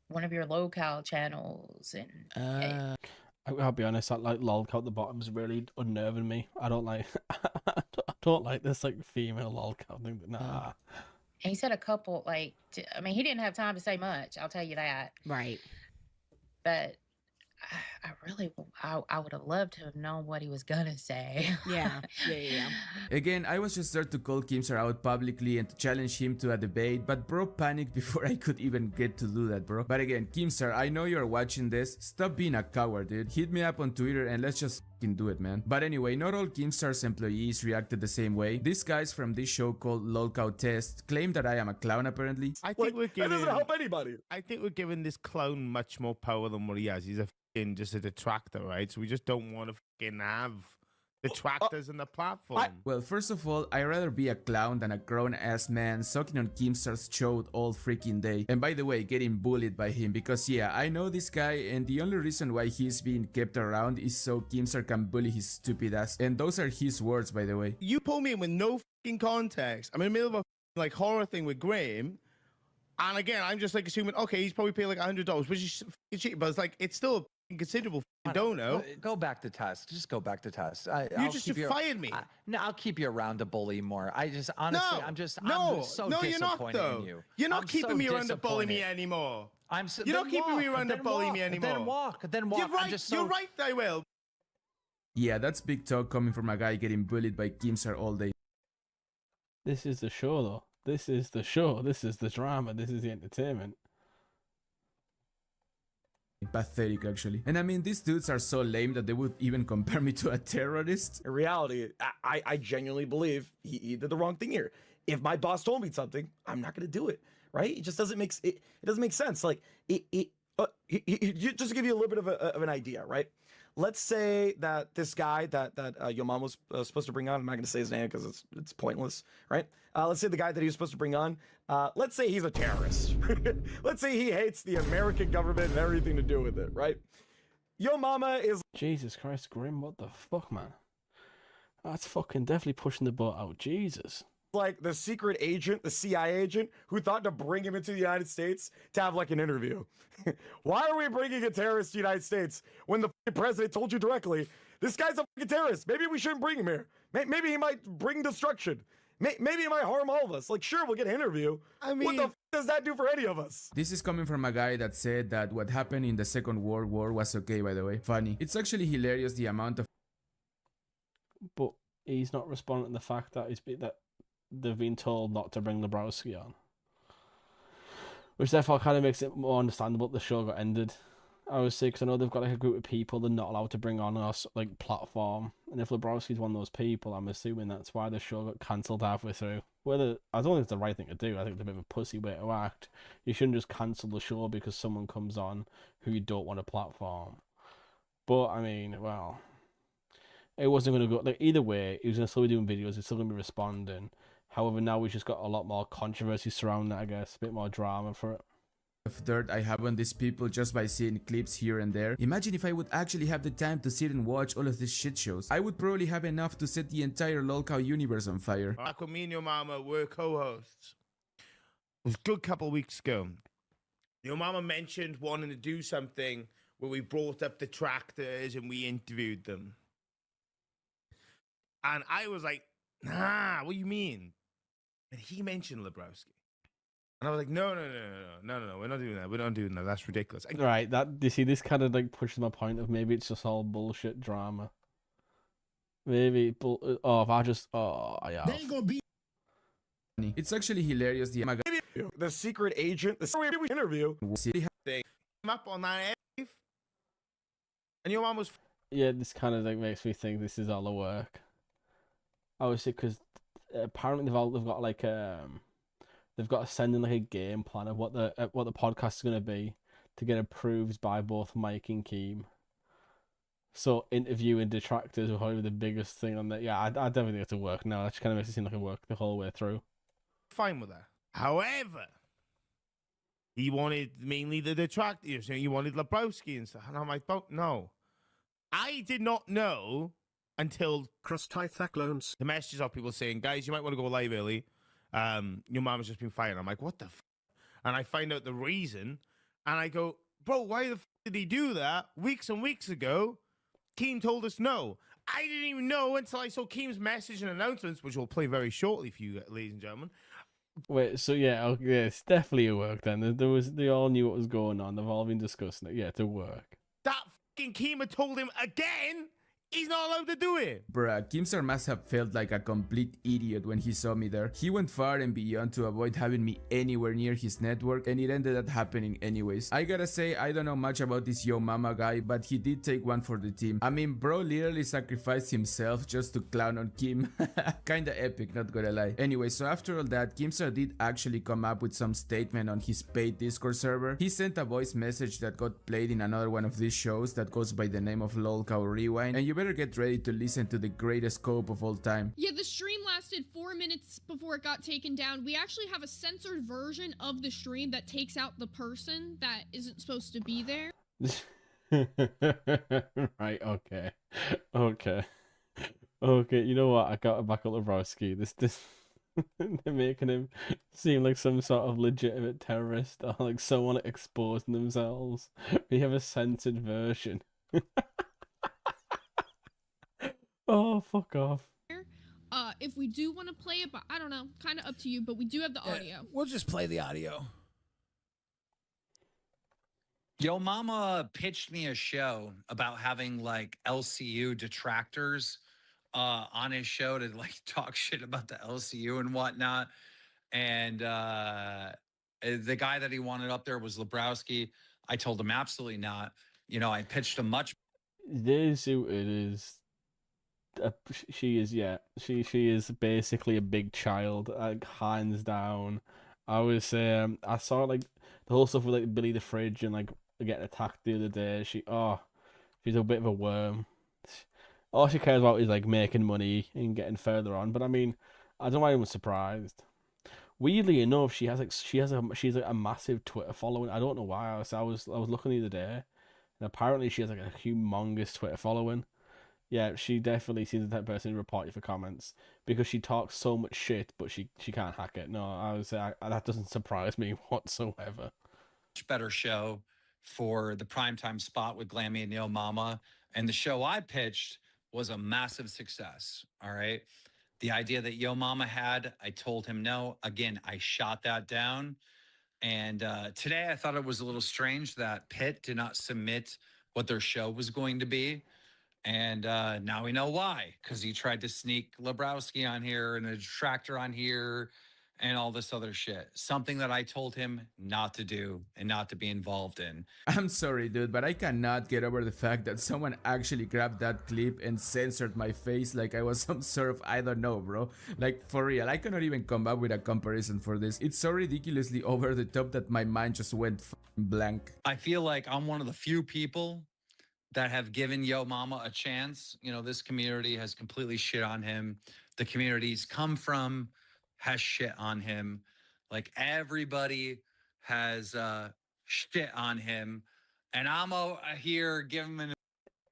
one of your Lolcow channels. And I'll be honest, that like Lolcow at the bottom is really unnerving me. I don't like I don't like this like female Lolcow thing. Nah. And he said a couple, like, I mean, he didn't have time to say much. I'll tell you that. Right. But I would have loved to have known what he was gonna say. Yeah. Again, I was just there to call Keemstar out publicly and to challenge him to a debate, but bro panicked before I could even get to do that, bro. But again, Keemstar, I know you're watching this. Stop being a coward, dude. Hit me up on Twitter and let's just fucking do it, man. But anyway, not all Keemstar's employees reacted the same way. These guys from this show called Lolcow Test claim that I am a clown, apparently. I think we're giving, that doesn't help anybody. I think we're giving this clown much more power than what he has. He's just a detractor, right? So we just don't want to fucking have detractors and the platform. Well, first of all, I'd rather be a clown than a grown-ass man sucking on Keemstar's show all freaking day. And by the way, getting bullied by him, because yeah, I know this guy, and the only reason why he's being kept around is so Keemstar can bully his stupid ass. And those are his words, by the way. You pull me in with no fucking context. I'm in the middle of a like horror thing with Graham. And again, I'm just like assuming, okay, he's probably paid like $100, which is fucking cheap, but it's like, it's still a considerable dono. Go back to test. Just go back to test. You just fired me. No, I'll keep you around to bully more. I just honestly, I'm so you're not disappointed though. in you. You're not I'm keeping so me around to bully me disappointed. anymore. You're not keeping me around to bully me anymore. Then walk. You're right. You're right. I will. Yeah, that's big talk coming from a guy getting bullied by Keemstar all day. This is the show, though. This is the show. This is the drama. This is the entertainment. Pathetic, actually. And I mean, these dudes are so lame that they would even compare me to a terrorist. In reality, I genuinely believe he did the wrong thing here. If my boss told me something, I'm not going to do it, right? It just doesn't make it doesn't make sense. Like just to give you a little bit of an idea, right? Let's say that this guy that your mom was supposed to bring on, I'm not going to say his name because it's pointless, right? Let's say the guy that he was supposed to bring on, let's say he's a terrorist. Let's say he hates the American government and everything to do with it, right? Your mama is... Jesus Christ, Grim, what the fuck, man? That's fucking definitely pushing the boat out. Jesus. Like the secret agent, the CIA agent, who thought to bring him into the United States to have like an interview. Why are we bringing a terrorist to the United States when the president told you directly, this guy's a fucking terrorist. Maybe we shouldn't bring him here. Maybe he might bring destruction. Maybe he might harm all of us. Like, sure, we'll get an interview. I mean, what the does that do for any of us? This is coming from a guy that said that what happened in the Second World War was okay, by the way. Funny. It's actually hilarious the amount of... But he's not responding to the fact that they've been told not to bring Lebrowski on. Which therefore kind of makes it more understandable that the show got ended. I was sick because I know they've got like a group of people they're not allowed to bring on our like platform. And if Lebrowski's one of those people, I'm assuming that's why the show got cancelled halfway through. Whether I don't think it's the right thing to do. I think it's a bit of a pussy way to act. You shouldn't just cancel the show because someone comes on who you don't want a platform. But I mean, well, it wasn't going to go like either way. He was going to still be doing videos. He's still going to be responding. However, now we've just got a lot more controversy surrounding it, I guess. A bit more drama for it. Of dirt I have on these people just by seeing clips here and there. Imagine if I would actually have the time to sit and watch all of these shit shows. I would probably have enough to set the entire Lolcow universe on fire. Back when me and your mama were co-hosts. It was a good couple of weeks ago. Your mama mentioned wanting to do something where we brought up the tractors and we interviewed them. And I was like, nah, what do you mean? And he mentioned Lebrowski. And I was like, no, we're not doing that. We're not doing that. That's ridiculous. Right, you see, this kind of like pushes my point of maybe it's just all bullshit drama. Maybe, if I just, yeah. They ain't gonna be. It's actually hilarious. The secret agent, the interview thing came up on that and your mom was. Yeah, this kind of like makes me think this is all the work. Obviously, because apparently they've got like they've got to send in like a game plan of what the podcast is going to be to get approved by both Mike and Keem. So interviewing detractors are probably the biggest thing on that. Yeah, I definitely think it's a work now. That just kind of makes it seem like a work the whole way through. Fine with that. However, he wanted mainly the detractors. He wanted Lebrowski and stuff. And I'm like, no. I did not know until the messages of people saying, guys, you might want to go live early. Your mom has just been fired. I'm like, what the f? And I find out the reason. And I go, bro, why the f did he do that? Weeks and weeks ago, Keem told us no. I didn't even know until I saw Keem's message and announcements, which we'll play very shortly for you, ladies and gentlemen. Wait, so yeah, okay, it's definitely a work then. They all knew what was going on. They've all been discussing it. Yeah, it's a work. That fucking Keem had told him again. He's not allowed to do it. Bruh, Keemstar must have felt like a complete idiot when he saw me there. He went far and beyond to avoid having me anywhere near his network, and it ended up happening anyways. I gotta say, I don't know much about this Yo Mama guy, but he did take one for the team. I mean, bro literally sacrificed himself just to clown on Keem. Kinda epic, not gonna lie. Anyway, so after all that, Keemstar did actually come up with some statement on his paid Discord server. He sent a voice message that got played in another one of these shows that goes by the name of Lolcow Rewind, and you better better get ready to listen to the greatest scope of all time. Yeah, the stream lasted 4 minutes before it got taken down. We actually have a censored version of the stream that takes out the person that isn't supposed to be there. Right, okay. Okay. Okay, you know what? I got to back up Lebrowski. This they're making him seem like some sort of legitimate terrorist or like someone exposing themselves. We have a censored version. Oh, fuck off. If we do want to play it, but I don't know, kind of up to you, but we do have the audio. We'll just play the audio. Yo Mama pitched me a show about having like LCU detractors on his show to like talk shit about the LCU and whatnot. And the guy that he wanted up there was Lebrowski. I told him absolutely not. You know, I pitched a much. This it is. She is, yeah. She is basically a big child, like hands down. I saw like the whole stuff with like Billy the Fridge and like getting attacked the other day. She's a bit of a worm. All she cares about is like making money and getting further on. But I mean, I don't know why I was surprised. Weirdly enough, she's like a massive Twitter following. I don't know why. I was looking the other day, and apparently she has like a humongous Twitter following. Yeah, she definitely seems the type of person to report you for comments because she talks so much shit, but she can't hack it. No, that doesn't surprise me whatsoever. Much better show for the primetime spot with Glammy and Yo Mama. And the show I pitched was a massive success. All right. The idea that Yo Mama had, I told him no. Again, I shot that down. And today I thought it was a little strange that Pitt did not submit what their show was going to be. And now we know why, because he tried to sneak Lebrowski on here and a detractor on here and all this other shit. Something that I told him not to do and not to be involved in. I'm sorry, dude, but I cannot get over the fact that someone actually grabbed that clip and censored my face like I was some sort of, I don't know, bro. Like, for real, I cannot even come up with a comparison for this. It's so ridiculously over the top that my mind just went blank. I feel like I'm one of the few people that have given Yo Mama a chance. You know, this community has completely shit on him. The communities come from has shit on him. Like everybody has shit on him. And I'm here giving him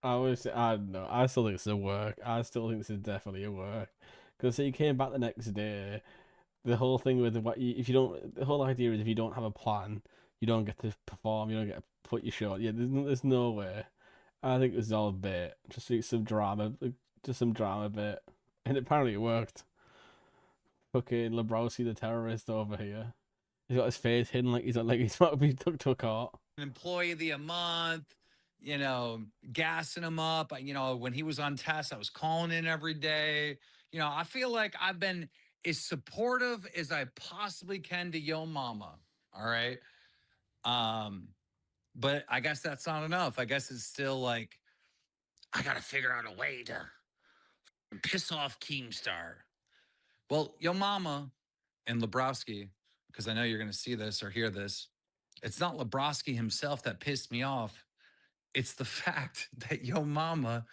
I don't know. I still think it's a work. I still think this is definitely a work. Because he came back the next day. The whole thing with the whole idea is if you don't have a plan, you don't get to perform, you don't get to put your show. Yeah, there's no way. I think it was all a bit, just some drama bit, and apparently it worked. Fucking Lebrowski the terrorist over here. He's got his face hidden like he's about to be took to a court. employee of the month, you know, gassing him up. You know, when he was on test, I was calling in every day. You know, I feel like I've been as supportive as I possibly can to Yo Mama. All right. But I guess that's not enough. I guess it's still like, I got to figure out a way to piss off Keemstar. Well, Yo Mama and Lebrowski, because I know you're going to see this or hear this, it's not Lebrowski himself that pissed me off. It's the fact that Yo Mama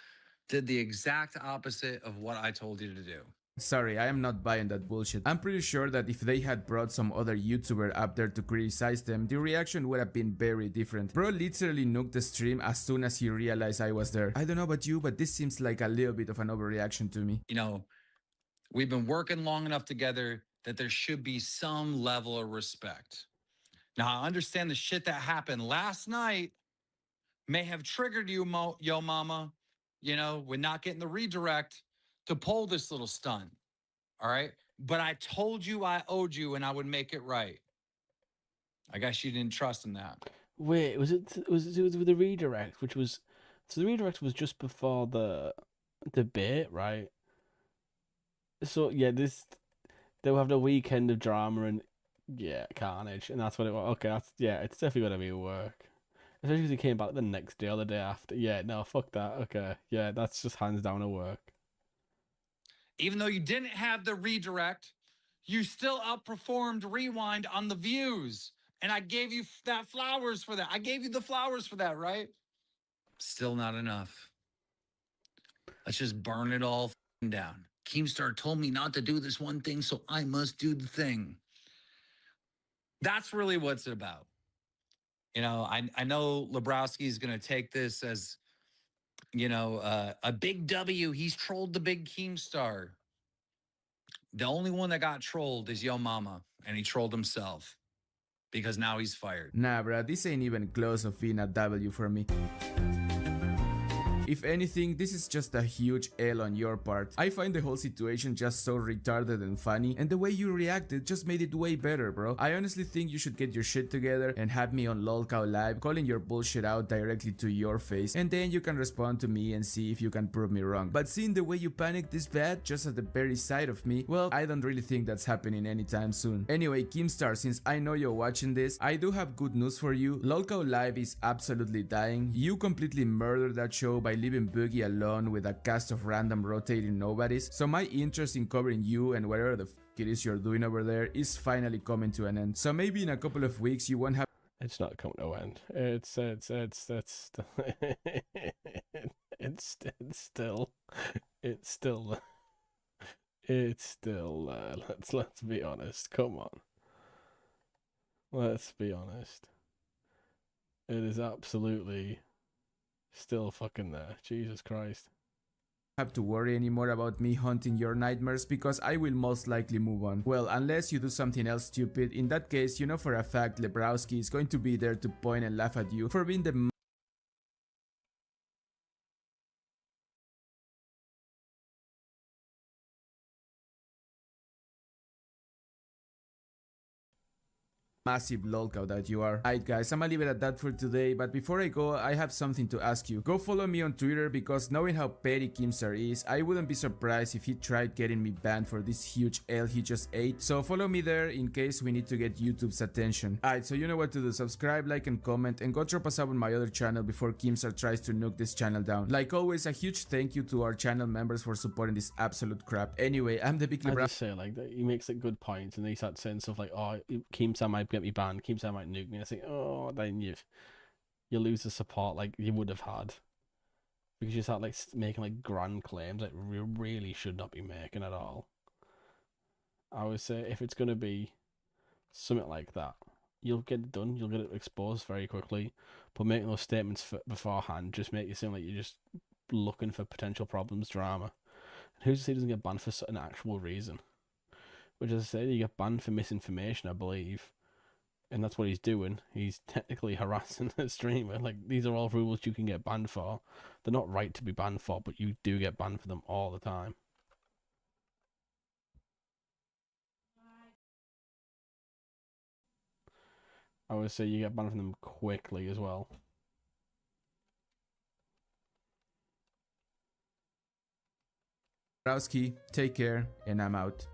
did the exact opposite of what I told you to do. Sorry, I am not buying that bullshit. I'm pretty sure that if they had brought some other YouTuber up there to criticize them, the reaction would have been very different. Bro literally nuked the stream as soon as he realized I was there. I don't know about you, but this seems like a little bit of an overreaction to me. You know, we've been working long enough together that there should be some level of respect. Now, I understand the shit that happened last night may have triggered you, Yo Mama, you know, with not getting the redirect to pull this little stunt. All right. But I told you I owed you and I would make it right. I guess you didn't trust in that. Wait, was it with the redirect, which was so the redirect was just before the debate, right? So yeah, they'll have the weekend of drama and yeah, carnage, and that's what it was. Okay, it's definitely gonna be work. Especially because he came back the next day or the day after. Yeah, no, fuck that. Okay, yeah, that's just hands down a work. Even though you didn't have the redirect, you still outperformed Rewind on the views. And I gave you that flowers for that. I gave you the flowers for that, right? Still not enough. Let's just burn it all down. Keemstar told me not to do this one thing, so I must do the thing. That's really what's about. You know, I know Lebrowski is going to take this as, you know, a big W. He's trolled the big Keemstar. The only one that got trolled is Yo Mama, and he trolled himself because now he's fired. Nah, bruh, this ain't even close of being a W for me. If anything, this is just a huge L on your part. I find the whole situation just so retarded and funny, and the way you reacted just made it way better, bro. I honestly think you should get your shit together and have me on Lolcow Live calling your bullshit out directly to your face, and then you can respond to me and see if you can prove me wrong. But seeing the way you panicked this bad just at the very sight of me, well, I don't really think that's happening anytime soon. Anyway, Keemstar, since I know you're watching this, I do have good news for you. Lolcow Live is absolutely dying. You completely murdered that show by leaving Boogie alone with a cast of random rotating nobodies, so my interest in covering you and whatever the f it is you're doing over there is finally coming to an end. So maybe in a couple of weeks you won't have— It's not coming to an end. It's still let's be honest. Come on. Let's be honest. It is absolutely still fucking there. Jesus Christ. Have to worry anymore about me haunting your nightmares because I will most likely move on. Well, unless you do something else stupid. In that case, you know for a fact Lebrowski is going to be there to point and laugh at you for being the massive lolcow that you are. Alright guys, I'ma leave it at that for today, but before I go, I have something to ask you. Go follow me on Twitter because knowing how petty Keemstar is, I wouldn't be surprised if he tried getting me banned for this huge L he just ate. So follow me there in case we need to get YouTube's attention. Alright, so you know what to do. Subscribe, like and comment, and go drop a sub on my other channel before Keemstar tries to nuke this channel down. Like always, a huge thank you to our channel members for supporting this absolute crap. Anyway, I'm the big I Lebrowski. just say like that he makes a good point, and he starts saying stuff like, "Oh, Keemstar might get me banned. Keemstar might nuke me." And I think, oh, then you lose the support like you would have had because you start like making like grand claims that you really should not be making at all. I would say if it's gonna be something like that, you'll get it done. You'll get it exposed very quickly. But making those statements beforehand just make you seem like you're just looking for potential problems, drama. And who's to say he doesn't get banned for an actual reason? Which, as I say, you get banned for misinformation, I believe. And that's what he's doing. He's technically harassing the streamer. Like, these are all rules you can get banned for. They're not right to be banned for, but you do get banned for them all the time. I would say you get banned from them quickly as well. Lebrowski, take care, and I'm out.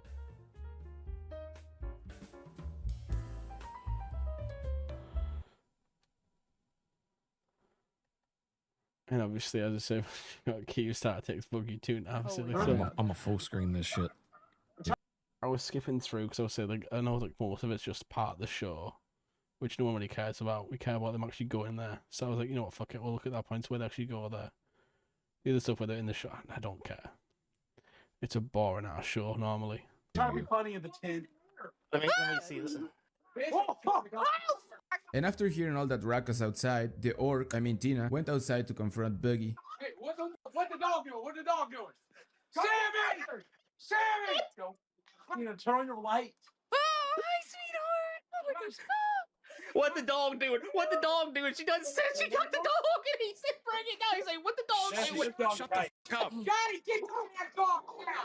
And obviously, as I said, Keemstar takes Boogie too now. I'm a full screen this shit. I was skipping through because I was saying, like, I know like most of it's just part of the show, which no one really cares about. We care about them actually going there. So I was like, you know what, fuck it, we'll look at that point where they actually go there. The other stuff where they're in the show, I don't care. It's a boring ass show normally. Trying to be funny in the tent. Let me see this. And after hearing all that ruckus outside, the orc, I mean Tina, went outside to confront Boogie. Hey, what the dog doing? What the dog doing? Sammy! Sammy! You know, turn on your light. Oh, hi, sweetheart. Oh my gosh. What the dog doing? What the dog doing? She doesn't say She got the dog and he said, bring it down. He's like, what the dog doing? Shut the fuck up. Daddy, get that dog now.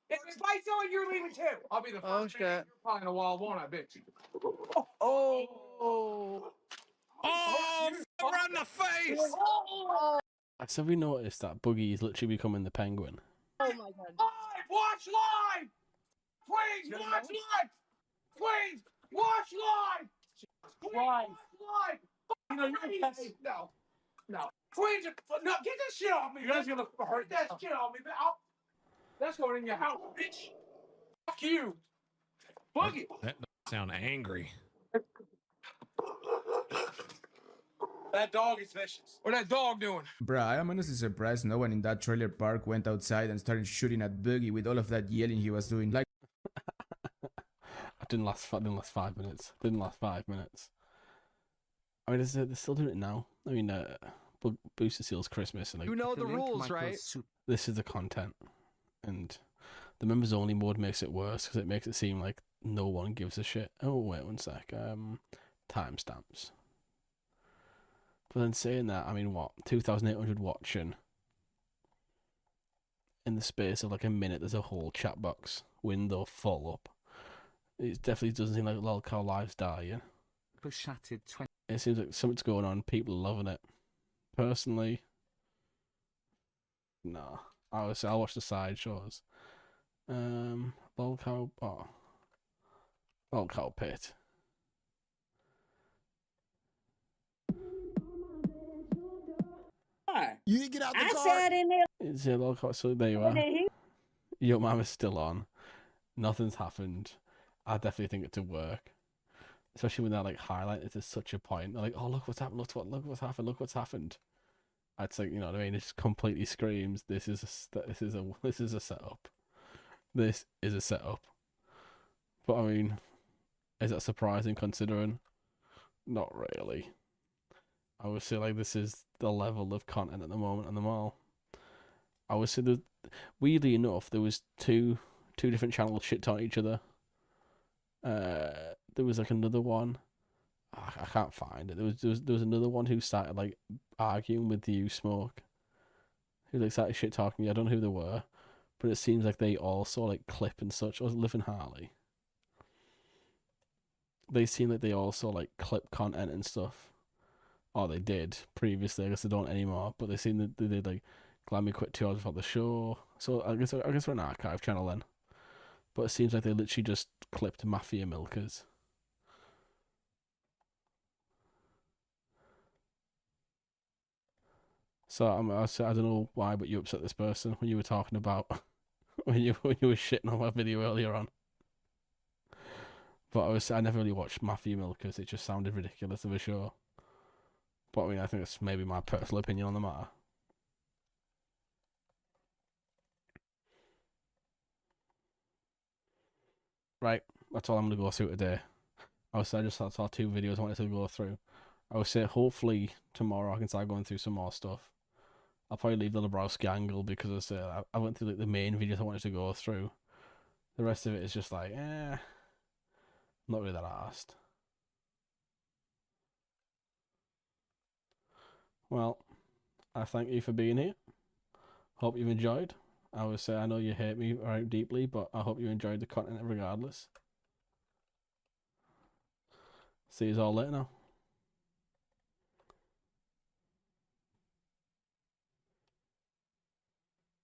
If I saw it, you're leaving too. I'll be the first man you're probably in a while, won't I, bitch? Oh, around the face! Have we noticed that Boogie is literally becoming the penguin? Oh my god. Live! Watch live! Please, watch live! Please, watch live! Live! Live! You know, you're okay. No. No. Please, no, get this shit off me. You guys gonna hurt that shit off me. That's going in your house, bitch. Fuck you. Boogie. That doesn't sound angry. That dog is vicious. What that dog doing? Bruh, I am honestly surprised no one in that trailer park went outside and started shooting at Boogie with all of that yelling he was doing. Like, It didn't last 5 minutes. Didn't last 5 minutes. I mean, they're still doing it now. I mean, Booster Seal's Christmas, and like, You know the rules, right? this is the content, and the members only mode makes it worse because it makes it seem like no one gives a shit. Oh wait, one sec. Timestamps. But then saying that, I mean, what, 2,800 watching. In the space of like a minute, there's a whole chat box window full up. It definitely doesn't seem like Lolcow Live's dying. It seems like something's going on. People are loving it. Personally, nah. I'll watch the side shows. Lolcow Pit. You didn't get out the car. Sat in there. It's Lolcow. So there you are. Your mama's still on. Nothing's happened. I definitely think it's a work. Especially when they're like highlighted to such a point. They're like, oh, look what's happened, look what's happened, look what's happened. It's like, you know what I mean? It just completely screams, this is a setup. This is a setup. But I mean, is that surprising considering? Not really. I would say like this is the level of content at the moment on the mall. I would say that weirdly enough, there was two different channels shit talking each other. There was like another one. I can't find it. There was another one who started like arguing with You Smoke. Who like started shit talking. I don't know who they were, but it seems like they also like clip and such. Or was it Liv and Harley? They seem like they also like clip content and stuff. Or they did previously. I guess they don't anymore. But they seem that they did like Glammy quit 2 hours before the show. So I guess we're an archive channel then. But it seems like they literally just clipped Mafia Milkers. So I don't know why, but you upset this person when you were talking about when you were shitting on my video earlier on. But I never really watched Mafia Milkers. It just sounded ridiculous of a show. But I mean, I think it's maybe my personal opinion on the matter. Right, that's all I'm gonna go through today. I just saw 2 videos I wanted to go through. I would say hopefully tomorrow I can start going through some more stuff. I'll probably leave the Lebrowski angle because I went through like the main videos I wanted to go through. The rest of it is just like, not really that asked. Well, I thank you for being here. Hope you've enjoyed. I would say I know you hate me right deeply, but I hope you enjoyed the content regardless. See you all later now.